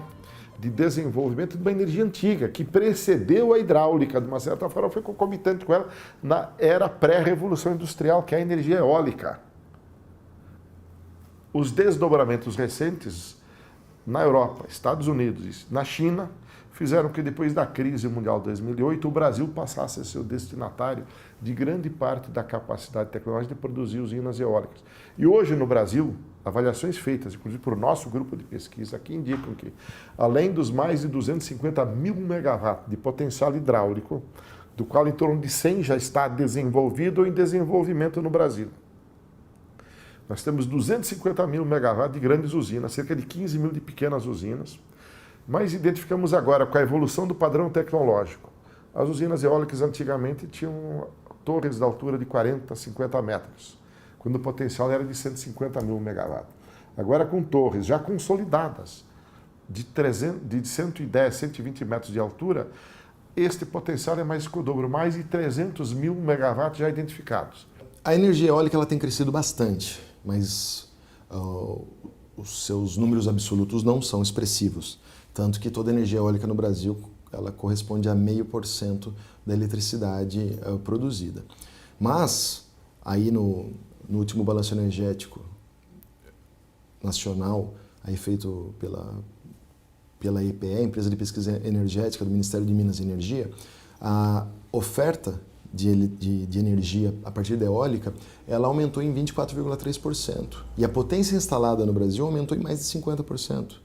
de desenvolvimento de uma energia antiga, que precedeu a hidráulica, de uma certa forma foi concomitante com ela na era pré-revolução industrial, que é a energia eólica. Os desdobramentos recentes na Europa, Estados Unidos e na China fizeram que depois da crise mundial de 2008 o Brasil passasse a ser o destinatário de grande parte da capacidade tecnológica de produzir usinas eólicas. E hoje no Brasil, avaliações feitas, inclusive por nosso grupo de pesquisa aqui, indicam que, além dos mais de 250 mil megawatts de potencial hidráulico, do qual em torno de 100 já está desenvolvido ou em desenvolvimento no Brasil, nós temos 250 mil megawatts de grandes usinas, cerca de 15 mil de pequenas usinas, mas identificamos agora, com a evolução do padrão tecnológico, as usinas eólicas antigamente tinham torres de altura de 40, 50 metros, quando o potencial era de 150 mil megawatts. Agora, com torres já consolidadas, de 110, 120 metros de altura, este potencial é mais que o dobro, mais de 300 mil megawatts já identificados. A energia eólica ela tem crescido bastante, mas os seus números absolutos não são expressivos. Tanto que toda a energia eólica no Brasil ela corresponde a 0,5% da eletricidade produzida. Mas, aí no último balanço energético nacional, aí feito pela EPE, Empresa de Pesquisa Energética do Ministério de Minas e Energia, a oferta de energia a partir da eólica, ela aumentou em 24,3%. E a potência instalada no Brasil aumentou em mais de 50%.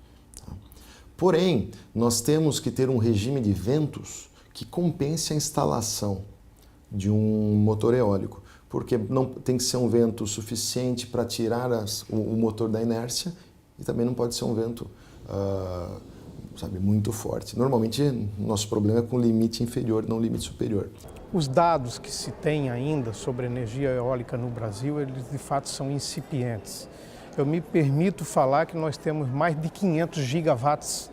Porém, nós temos que ter um regime de ventos que compense a instalação de um motor eólico, porque não tem que ser um vento suficiente para tirar o motor da inércia e também não pode ser um vento muito forte. Normalmente, nosso problema é com limite inferior, não limite superior. Os dados que se tem ainda sobre energia eólica no Brasil, eles de fato são incipientes. Eu me permito falar que nós temos mais de 500 gigawatts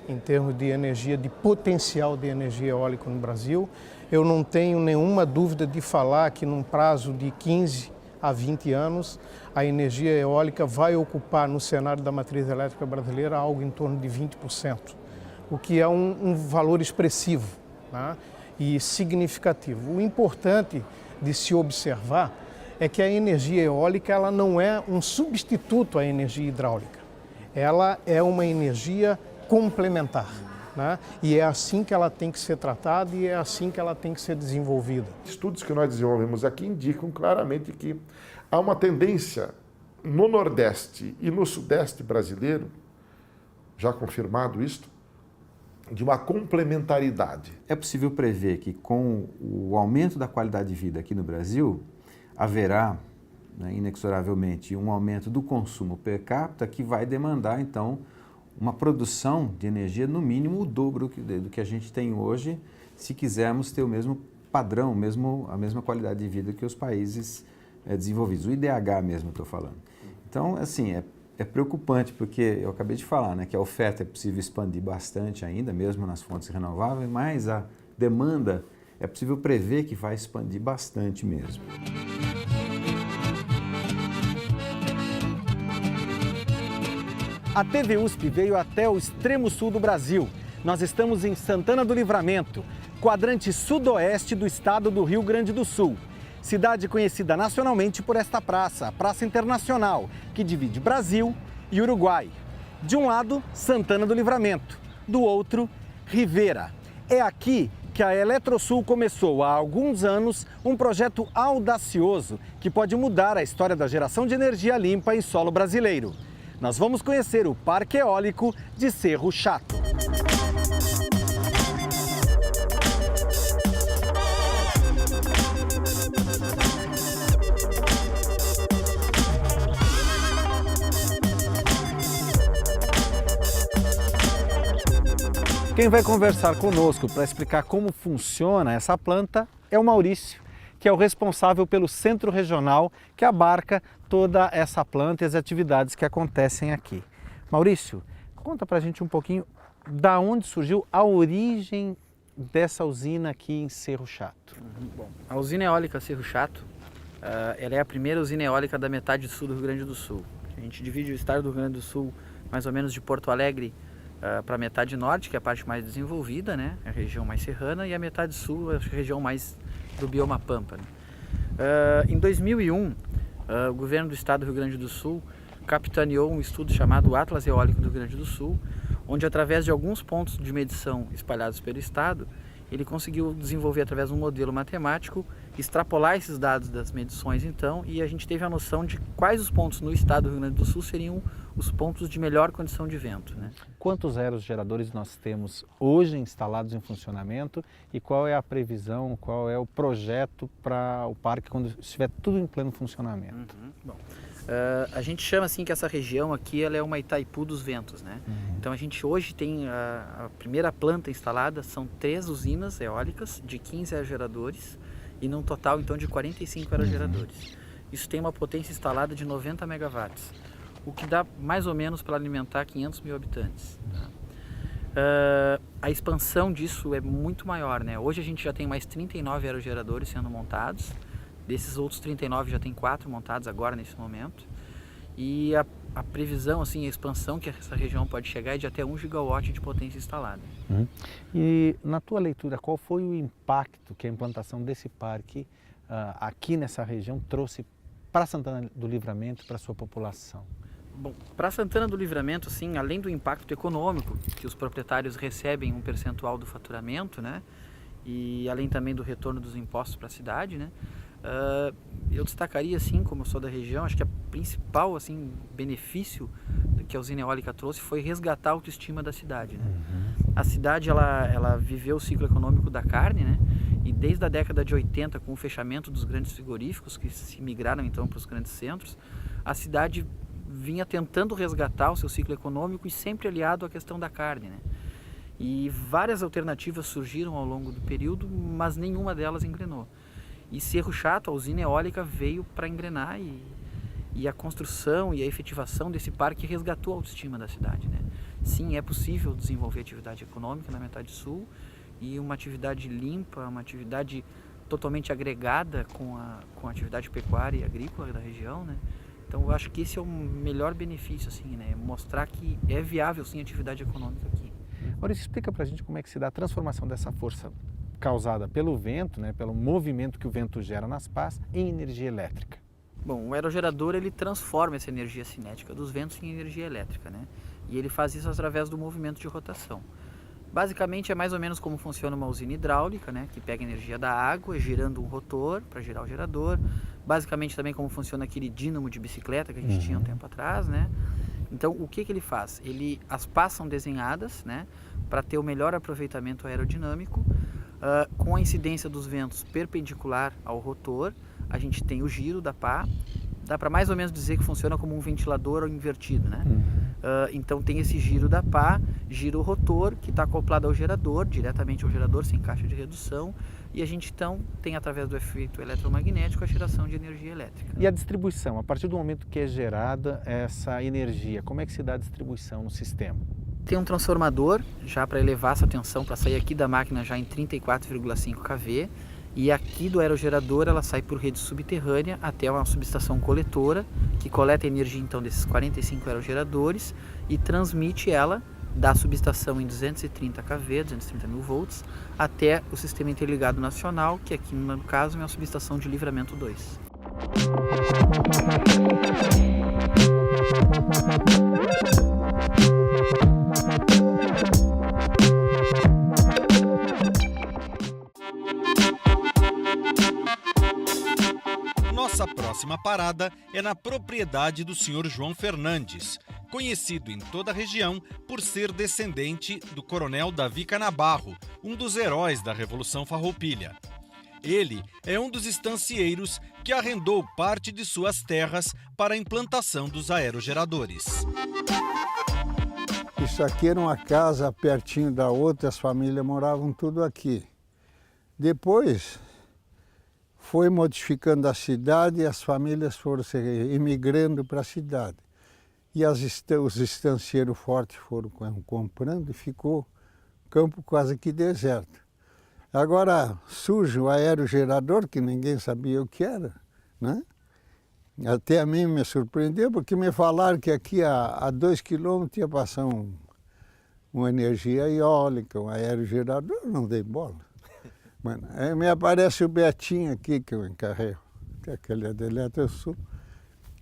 em termos de energia, de potencial de energia eólica no Brasil. Eu não tenho nenhuma dúvida de falar que num prazo de 15 a 20 anos, a energia eólica vai ocupar no cenário da matriz elétrica brasileira algo em torno de 20%, o que é um valor expressivo, né, e significativo. O importante de se observar é que a energia eólica ela não é um substituto à energia hidráulica. Ela é uma energia complementar, né? E é assim que ela tem que ser tratada e é assim que ela tem que ser desenvolvida. Estudos que nós desenvolvemos aqui indicam claramente que há uma tendência no Nordeste e no Sudeste brasileiro, já confirmado isto, de uma complementaridade. É possível prever que com o aumento da qualidade de vida aqui no Brasil, haverá, né, inexoravelmente, um aumento do consumo per capita que vai demandar, então, uma produção de energia no mínimo o dobro do que a gente tem hoje, se quisermos ter o mesmo padrão, a mesma qualidade de vida que os países desenvolvidos. O IDH mesmo estou falando. Então, assim, é preocupante, porque eu acabei de falar, né, que a oferta é possível expandir bastante ainda, mesmo nas fontes renováveis, mas a demanda é possível prever que vai expandir bastante mesmo. A TV USP veio até o extremo sul do Brasil. Nós estamos em Santana do Livramento, quadrante sudoeste do estado do Rio Grande do Sul. Cidade conhecida nacionalmente por esta praça, a Praça Internacional, que divide Brasil e Uruguai. De um lado, Santana do Livramento, do outro, Rivera. É aqui que a Eletrosul começou há alguns anos um projeto audacioso que pode mudar a história da geração de energia limpa em solo brasileiro. Nós vamos conhecer o Parque Eólico de Cerro Chato. Quem vai conversar conosco para explicar como funciona essa planta é o Maurício, que é o responsável pelo centro regional que abarca toda essa planta e as atividades que acontecem aqui. Maurício, conta pra gente um pouquinho da onde surgiu a origem dessa usina aqui em Cerro Chato. Bom, a usina eólica Cerro Chato, ela é a primeira usina eólica da metade sul do Rio Grande do Sul. A gente divide o estado do Rio Grande do Sul mais ou menos de Porto Alegre para a metade norte, que é a parte mais desenvolvida, né? A região mais serrana, e a metade sul, a região mais do bioma pampa. Né? Em 2001, o governo do estado do Rio Grande do Sul capitaneou um estudo chamado Atlas Eólico do Rio Grande do Sul, onde através de alguns pontos de medição espalhados pelo estado, ele conseguiu desenvolver através de um modelo matemático, extrapolar esses dados das medições então, e a gente teve a noção de quais os pontos no estado do Rio Grande do Sul seriam os pontos de melhor condição de vento. Né? Quantos aerogeradores nós temos hoje instalados em funcionamento e qual é a previsão, qual é o projeto para o parque quando estiver tudo em pleno funcionamento? Bom, a gente chama assim que essa região aqui ela é uma Itaipu dos ventos, né? Então a gente hoje tem a primeira planta instalada, são 3 usinas eólicas de 15 aerogeradores e num total então de 45 aerogeradores. Isso tem uma potência instalada de 90 megawatts, o que dá mais ou menos para alimentar 500 mil habitantes. A expansão disso é muito maior, né? Hoje a gente já tem mais 39 aerogeradores sendo montados. Desses outros 39 já tem 4 montados agora nesse momento. E a previsão, assim, a expansão que essa região pode chegar é de até 1 gigawatt de potência instalada. E na tua leitura, qual foi o impacto que a implantação desse parque aqui nessa região trouxe para Santana do Livramento e para a sua população? Bom, para Santana do Livramento, assim, além do impacto econômico, que os proprietários recebem um percentual do faturamento, né? E além também do retorno dos impostos para a cidade, né? Eu destacaria, assim, como eu sou da região, acho que o principal assim, benefício que a usina eólica trouxe foi resgatar a autoestima da cidade. Né? A cidade ela viveu o ciclo econômico da carne, né? E desde a década de 80, com o fechamento dos grandes frigoríficos, que se migraram então para os grandes centros, a cidade vinha tentando resgatar o seu ciclo econômico e sempre aliado à questão da carne. Né? E várias alternativas surgiram ao longo do período, mas nenhuma delas engrenou. E Cerro Chato, a usina eólica, veio para engrenar e a construção e a efetivação desse parque resgatou a autoestima da cidade. Né? Sim, é possível desenvolver atividade econômica na metade sul e uma atividade limpa, uma atividade totalmente agregada com a atividade pecuária e agrícola da região. Né? Então eu acho que esse é o melhor benefício, assim, né? Mostrar que é viável sim a atividade econômica aqui. Maurício, explica para a gente como é que se dá a transformação dessa força causada pelo vento, né, pelo movimento que o vento gera nas pás, em energia elétrica. Bom, o aerogerador ele transforma essa energia cinética dos ventos em energia elétrica, né? E ele faz isso através do movimento de rotação. Basicamente é mais ou menos como funciona uma usina hidráulica, né, que pega energia da água, girando um rotor para girar o gerador. Basicamente também como funciona aquele dínamo de bicicleta que a gente tinha um tempo atrás, né? Então o que ele faz? As pás são desenhadas, né, para ter o melhor aproveitamento aerodinâmico. Com a incidência dos ventos perpendicular ao rotor, a gente tem o giro da pá. Dá para mais ou menos dizer que funciona como um ventilador invertido, né? Então tem esse giro da pá, gira o rotor que está acoplado ao gerador, diretamente ao gerador, sem caixa de redução, e a gente então tem através do efeito eletromagnético a geração de energia elétrica. E a distribuição, a partir do momento que é gerada essa energia, como é que se dá a distribuição no sistema? Tem um transformador já para elevar essa tensão, para sair aqui da máquina já em 34,5 kV, e aqui do aerogerador ela sai por rede subterrânea até uma subestação coletora, que coleta a energia então desses 45 aerogeradores e transmite ela da subestação em 230 kV, 230 mil volts, até o Sistema Interligado Nacional, que aqui no caso é uma subestação de Livramento 2. Nossa próxima parada é na propriedade do Sr. João Fernandes, conhecido em toda a região por ser descendente do coronel Davi Canabarro, um dos heróis da Revolução Farroupilha. Ele é um dos estancieiros que arrendou parte de suas terras para a implantação dos aerogeradores. Isso aqui era uma casa pertinho da outra, as famílias moravam tudo aqui. Depois foi modificando a cidade e as famílias foram imigrando para a cidade. E os estancieiros fortes foram comprando e ficou campo quase que deserto. Agora surge o aerogerador, que ninguém sabia o que era, né? Até a mim me surpreendeu, porque me falaram que aqui a 2 quilômetros ia passar uma energia eólica, um aerogerador, não dei bola. Mano, aí me aparece o Betinho aqui, que eu encarrego, aquele é da Eletrosul,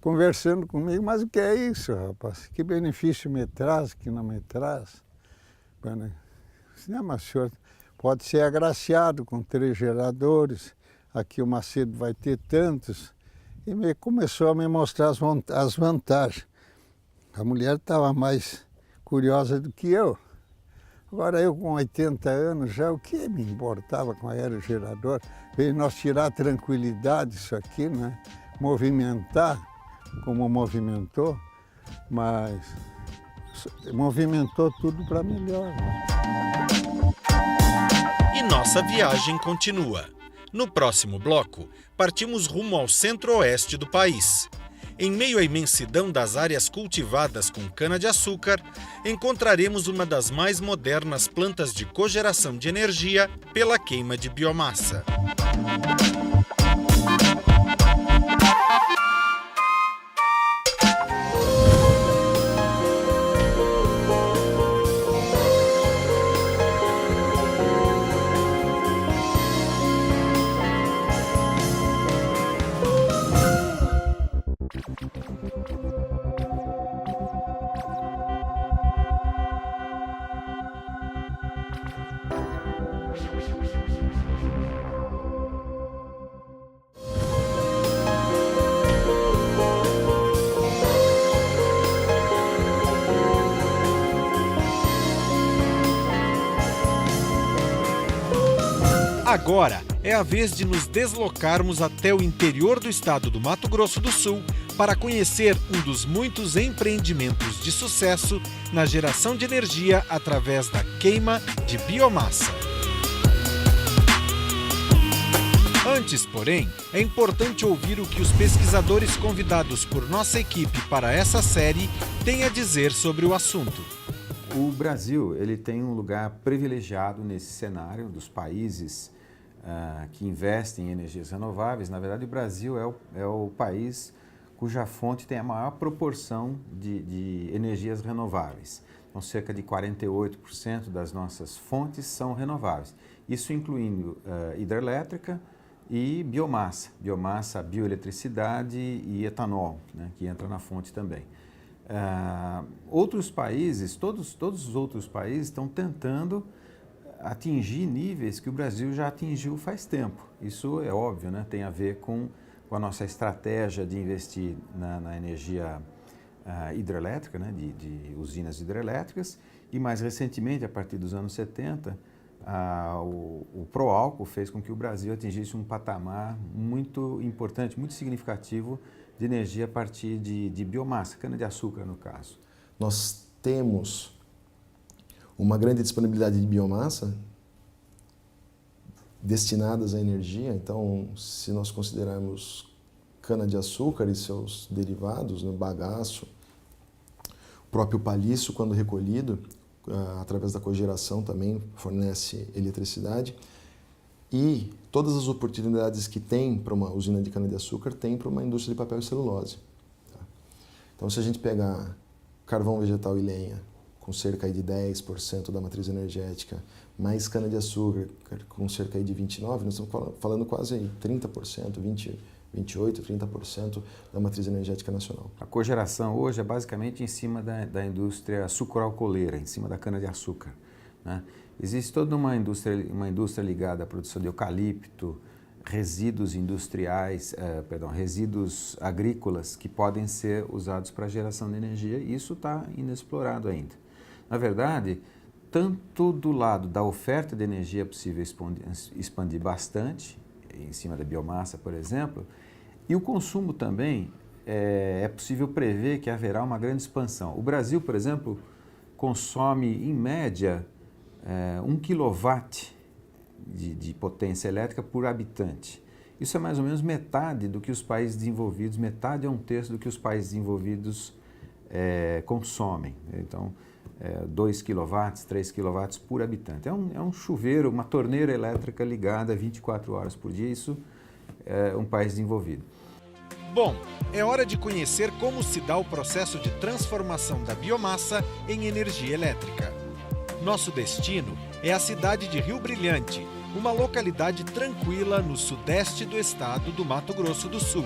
conversando comigo, mas o que é isso, rapaz? Que benefício me traz, que não me traz? Mano, não, mas o senhor pode ser agraciado com 3 geradores, aqui o Macedo vai ter tantos. E começou a me mostrar as vantagens. A mulher estava mais curiosa do que eu. Agora eu com 80 anos já, o que me importava com aerogerador? Veio nós tirar a tranquilidade isso aqui, né? Movimentar, como movimentou, mas movimentou tudo para melhor. E nossa viagem continua. No próximo bloco, partimos rumo ao centro-oeste do país. Em meio à imensidão das áreas cultivadas com cana-de-açúcar, encontraremos uma das mais modernas plantas de cogeração de energia pela queima de biomassa. Agora é a vez de nos deslocarmos até o interior do estado do Mato Grosso do Sul para conhecer um dos muitos empreendimentos de sucesso na geração de energia através da queima de biomassa. Antes, porém, é importante ouvir o que os pesquisadores convidados por nossa equipe para essa série têm a dizer sobre o assunto. O Brasil ele tem um lugar privilegiado nesse cenário dos países que investem em energias renováveis. Na verdade, o Brasil é o país cuja fonte tem a maior proporção de energias renováveis. Então, cerca de 48% das nossas fontes são renováveis. Isso incluindo hidrelétrica e biomassa, bioeletricidade e etanol, né, que entra na fonte também. Outros países, todos os outros países estão tentando atingir níveis que o Brasil já atingiu faz tempo. Isso é óbvio, né? Tem a ver com a nossa estratégia de investir na energia hidrelétrica, né? de usinas hidrelétricas, e mais recentemente, a partir dos anos 70, o Proálcool fez com que o Brasil atingisse um patamar muito importante, muito significativo de energia a partir de biomassa, cana-de-açúcar no caso. Nós temos uma grande disponibilidade de biomassa destinadas à energia. Então, se nós considerarmos cana-de-açúcar e seus derivados, né, bagaço, o próprio palhiço, quando recolhido, através da cogeração também fornece eletricidade. E todas as oportunidades que tem para uma usina de cana-de-açúcar, tem para uma indústria de papel e celulose. Tá? Então, se a gente pegar carvão vegetal e lenha, com cerca de 10% da matriz energética, mais cana-de-açúcar com cerca de 29%, nós estamos falando quase 30%, 28%, 30% da matriz energética nacional. A cogeração hoje é basicamente em cima da indústria sucroalcooleira, em cima da cana-de-açúcar, né? Existe toda uma indústria ligada à produção de eucalipto, resíduos industriais, resíduos agrícolas que podem ser usados para a geração de energia, e isso está inexplorado ainda. Na verdade, tanto do lado da oferta de energia é possível expandir bastante, em cima da biomassa, por exemplo, e o consumo também é possível prever que haverá uma grande expansão. O Brasil, por exemplo, consome, em média, 1 kW de potência elétrica por habitante. Isso é mais ou menos metade do que os países desenvolvidos, metade a 1/3 do que os países desenvolvidos consomem. Então, 2 kW, 3 kW por habitante. É um chuveiro, uma torneira elétrica ligada 24 horas por dia, isso é um país desenvolvido. Bom, é hora de conhecer como se dá o processo de transformação da biomassa em energia elétrica. Nosso destino é a cidade de Rio Brilhante, uma localidade tranquila no sudeste do estado do Mato Grosso do Sul.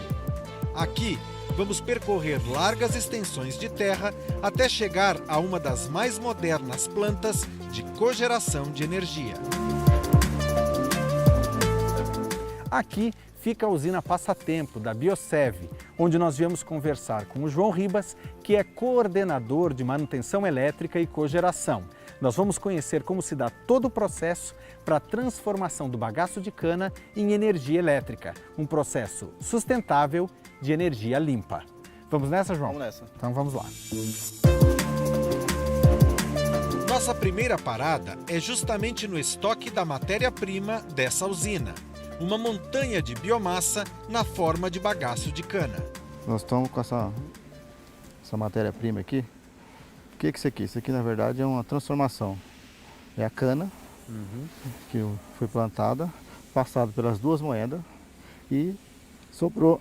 Aqui, vamos percorrer largas extensões de terra até chegar a uma das mais modernas plantas de cogeração de energia. Aqui fica a usina Passatempo, da Biosev, onde nós viemos conversar com o João Ribas, que é coordenador de manutenção elétrica e cogeração. Nós vamos conhecer como se dá todo o processo para a transformação do bagaço de cana em energia elétrica, um processo sustentável de energia limpa. Vamos nessa, João? Vamos nessa. Então vamos lá. Nossa primeira parada é justamente no estoque da matéria-prima dessa usina, uma montanha de biomassa na forma de bagaço de cana. Nós estamos com essa matéria-prima aqui. O que é isso aqui? Isso aqui, na verdade, é uma transformação. É a cana que foi plantada, passada pelas duas moedas e sobrou.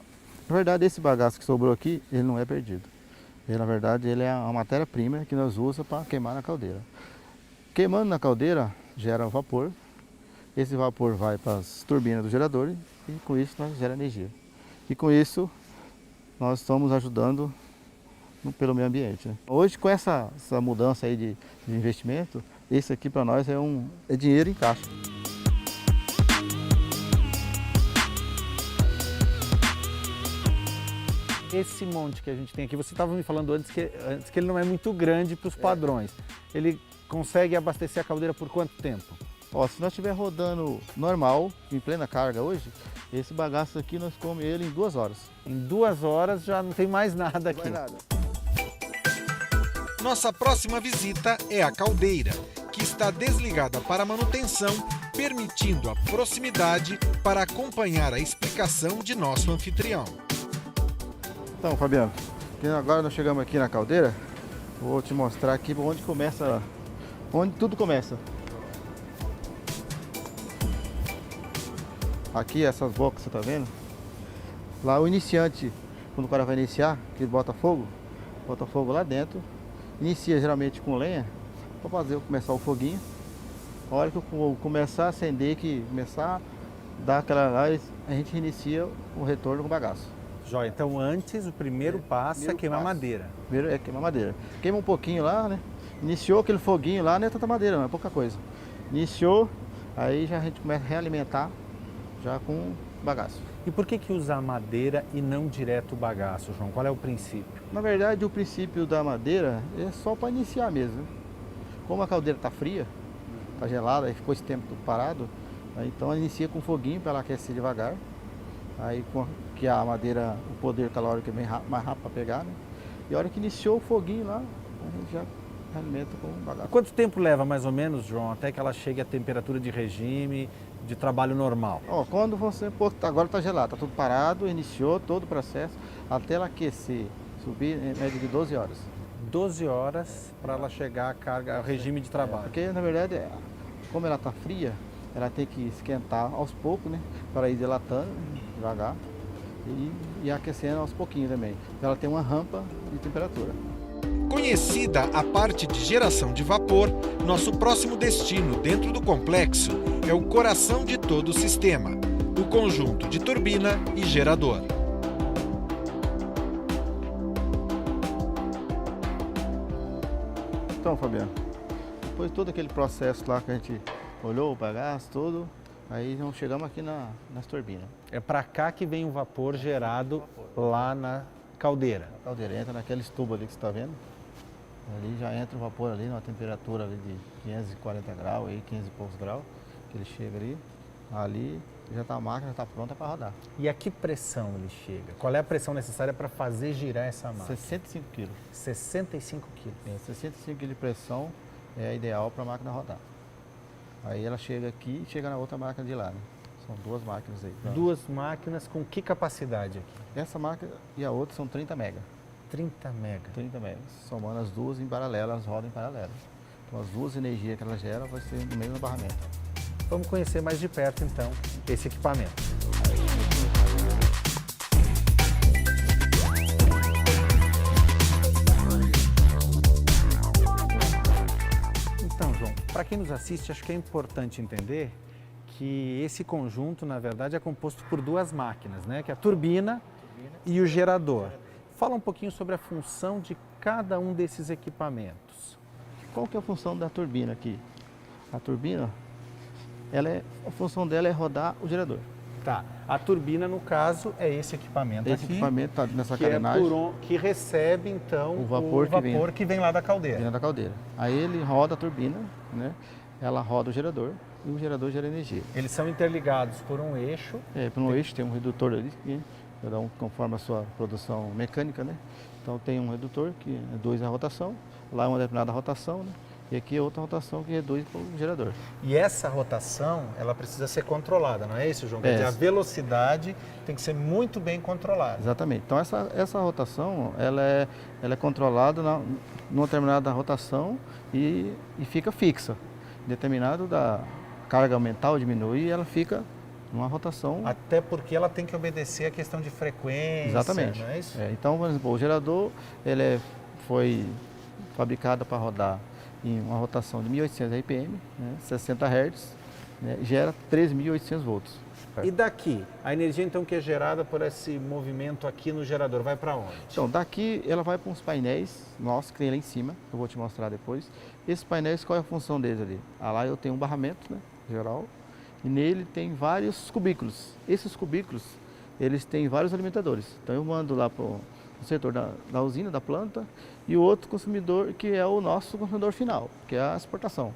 Na verdade, esse bagaço que sobrou aqui, ele não é perdido. Ele, na verdade, ele é a matéria-prima que nós usamos para queimar na caldeira. Queimando na caldeira, gera vapor. Esse vapor vai para as turbinas do gerador e com isso nós gera energia. E com isso, nós estamos ajudando pelo meio ambiente. Né? Hoje, com essa mudança aí de investimento, esse aqui para nós é dinheiro em caixa. Esse monte que a gente tem aqui, você estava me falando antes que ele não é muito grande para os padrões. Ele consegue abastecer a caldeira por quanto tempo? Ó, se nós estiver rodando normal, em plena carga hoje, esse bagaço aqui nós comemos ele em 2 horas. Em 2 horas já não tem mais nada aqui. Não vai nada. Nossa próxima visita é a caldeira, que está desligada para manutenção, permitindo a proximidade para acompanhar a explicação de nosso anfitrião. Então, Fabiano, agora nós chegamos aqui na caldeira, vou te mostrar aqui onde tudo começa. Aqui, essas bocas que você está vendo, lá o iniciante, quando o cara vai iniciar, que ele bota fogo lá dentro, inicia geralmente com lenha, para começar o foguinho. A hora que o fogo começar a acender, que começar a dar aquela gás, a gente inicia o retorno com o bagaço. Jóia, então antes o primeiro passo é queimar madeira. Primeiro é queimar madeira. Queima um pouquinho lá, né? Iniciou aquele foguinho lá, não é tanta madeira, não é pouca coisa. Iniciou, aí já a gente começa a realimentar já com bagaço. E por que usar madeira e não direto o bagaço, João? Qual é o princípio? Na verdade, o princípio da madeira é só para iniciar mesmo. Né? Como a caldeira está fria, está gelada, e ficou esse tempo tudo parado, aí, então inicia com foguinho para ela aquecer devagar. Aí que a madeira, o poder calórico é bem mais rápido para pegar, né? E a hora que iniciou o foguinho lá, a gente já alimenta com bagaço. Quanto tempo leva mais ou menos, João, até que ela chegue à temperatura de regime, de trabalho normal? Ó, quando você, agora está gelado, está tudo parado, iniciou todo o processo, até ela aquecer, subir em média de 12 horas. 12 horas para ela chegar à carga, ao regime de trabalho. Porque na verdade, como ela está fria, ela tem que esquentar aos poucos, né? Para ir dilatando devagar e aquecendo aos pouquinhos também. Ela tem uma rampa de temperatura. Conhecida a parte de geração de vapor, nosso próximo destino dentro do complexo é o coração de todo o sistema, o conjunto de turbina e gerador. Então, Fabiano, depois de todo aquele processo lá que a gente olhou o bagaço todo, aí nós chegamos aqui nas turbinas. É para cá que vem o vapor gerado lá na caldeira. A caldeira entra naqueles tubos ali que você está vendo. Ali já entra o vapor ali numa temperatura ali de 540 graus, aí 500 e poucos graus, que ele chega ali. Ali já tá, a máquina está pronta para rodar. E a que pressão ele chega? Qual é a pressão necessária para fazer girar essa máquina? 65 quilos. 65 quilos. 65 quilos de pressão é a ideal para a máquina rodar. Aí ela chega aqui e chega na outra máquina de lá. Né? São 2 máquinas aí. 2 máquinas com que capacidade aqui? Essa máquina e a outra são 30 mega. 30 mega. 30 megas. Somando as duas em paralelo, elas rodam em paralelo. Então as duas energias que elas geram vai ser no mesmo barramento. Vamos conhecer mais de perto então esse equipamento. Então, João, para quem nos assiste, acho que é importante entender que esse conjunto, na verdade, é composto por 2 máquinas, né? Que é a turbina e o gerador. Fala um pouquinho sobre a função de cada um desses equipamentos. Qual que é a função da turbina aqui? A turbina, a função dela é rodar o gerador. Tá. A turbina, no caso, é esse equipamento Esse aqui. equipamento está nessa que carenagem. que recebe, então, o vapor, que vem lá da caldeira. Vem da caldeira. Aí ele roda a turbina, né? Ela roda o gerador e o gerador gera energia. Eles são interligados por um eixo. Por um eixo tem um redutor ali, cada um conforme a sua produção mecânica, né? Então tem um redutor que reduz a rotação, lá é uma determinada rotação, né? E aqui é outra rotação que reduz o gerador. E essa rotação, ela precisa ser controlada, não é isso, João? Quer dizer, a velocidade tem que ser muito bem controlada. Exatamente. Então essa rotação, ela é controlada numa determinada rotação e fica fixa. Determinado da carga aumentar ou diminuir, ela fica numa rotação. Até porque ela tem que obedecer a questão de frequência. Exatamente. Não é isso? Então, por exemplo, o gerador foi fabricado para rodar em uma rotação de 1.800 RPM, né, 60 Hz, né, gera 3.800 volts. E daqui, a energia então que é gerada por esse movimento aqui no gerador, vai para onde? Então, daqui ela vai para uns painéis nossos que tem lá em cima, que eu vou te mostrar depois. Esses painéis, qual é a função deles ali? Lá eu tenho um barramento, né, geral, e nele tem vários cubículos. Esses cubículos, eles têm vários alimentadores. Então eu mando lá para o setor da usina, da planta, e o outro consumidor, que é o nosso consumidor final, que é a exportação.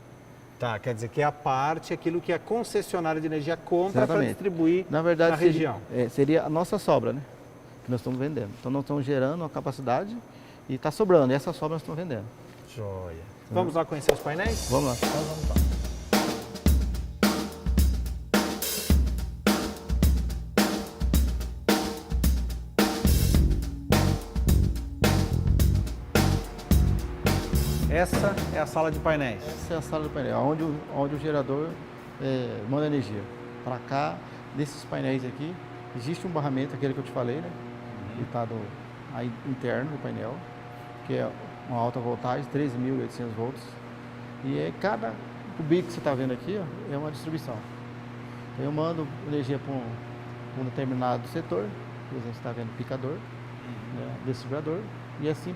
Tá, quer dizer que é a parte, aquilo que a concessionária de energia compra para distribuir na verdade, região. Seria a nossa sobra, né? Que nós estamos vendendo. Então nós estamos gerando uma capacidade e está sobrando. E essa sobra nós estamos vendendo. Joia. Vamos lá conhecer os painéis? Vamos lá. Então vamos lá. Essa é a sala de painéis? Essa é a sala de painel, onde o gerador manda energia. Para cá, desses painéis aqui, existe um barramento, aquele que eu te falei, né? Que está aí interno do painel, que é uma alta voltagem, 13.800 volts. E cada cubículo que você está vendo aqui, ó, é uma distribuição. Então eu mando energia para um determinado setor, por exemplo, você está vendo picador, né, distribuidor, e assim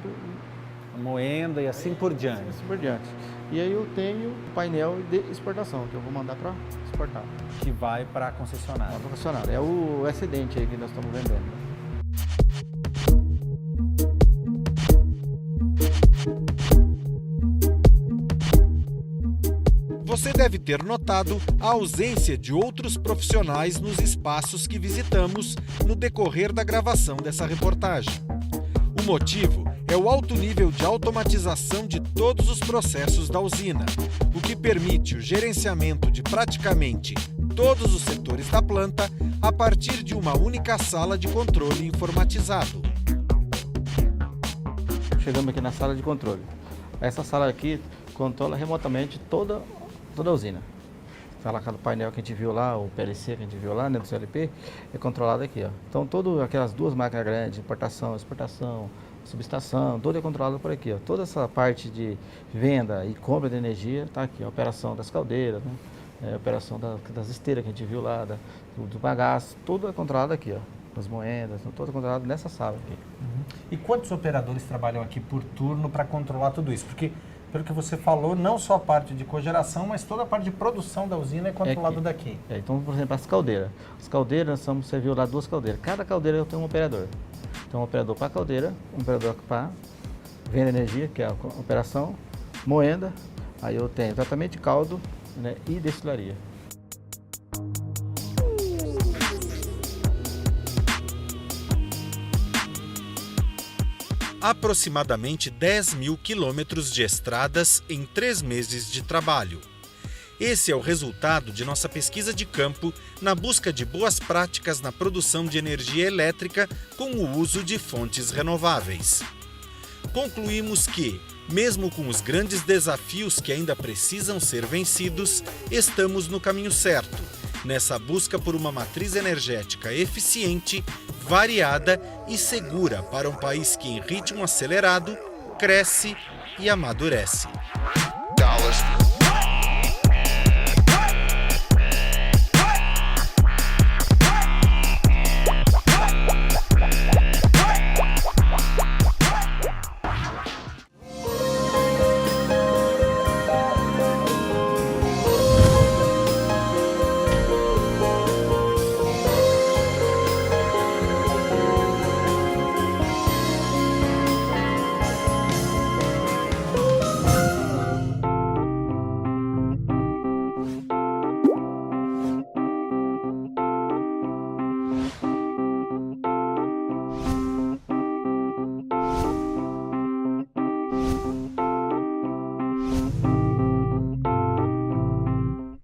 moenda e assim por diante. Assim por diante. E aí eu tenho o painel de exportação, que eu vou mandar para exportar. Que vai para a concessionária. Para a concessionária. É o excedente aí que nós estamos vendendo. Você deve ter notado a ausência de outros profissionais nos espaços que visitamos no decorrer da gravação dessa reportagem. O motivo é o alto nível de automatização de todos os processos da usina, o que permite o gerenciamento de praticamente todos os setores da planta a partir de uma única sala de controle informatizado. Chegamos aqui na sala de controle. Essa sala aqui controla remotamente toda a usina. Aquele painel que a gente viu lá, o PLC que a gente viu lá, né, do CLP, é controlado aqui, ó. Então, todas aquelas 2 máquinas grandes, importação, exportação, subestação, tudo é controlado por aqui, ó. Toda essa parte de venda e compra de energia está aqui, a operação das caldeiras, né, a operação das esteiras que a gente viu lá, do bagaço, tudo é controlado aqui, ó. As moedas, tudo é controlado nessa sala aqui. E quantos operadores trabalham aqui por turno para controlar tudo isso? Porque, pelo que você falou, não só a parte de cogeração, mas toda a parte de produção da usina é controlada daqui. Então, por exemplo, as caldeiras. As caldeiras, você viu lá 2 caldeiras. Cada caldeira tem um operador. Então, um operador para a caldeira, um operador para venda energia, que é a operação, moenda, aí eu tenho tratamento de caldo, né, e destilaria. Aproximadamente 10.000 quilômetros de estradas em 3 meses de trabalho. Esse é o resultado de nossa pesquisa de campo na busca de boas práticas na produção de energia elétrica com o uso de fontes renováveis. Concluímos que, mesmo com os grandes desafios que ainda precisam ser vencidos, estamos no caminho certo, nessa busca por uma matriz energética eficiente, variada e segura para um país que, em ritmo acelerado, cresce e amadurece.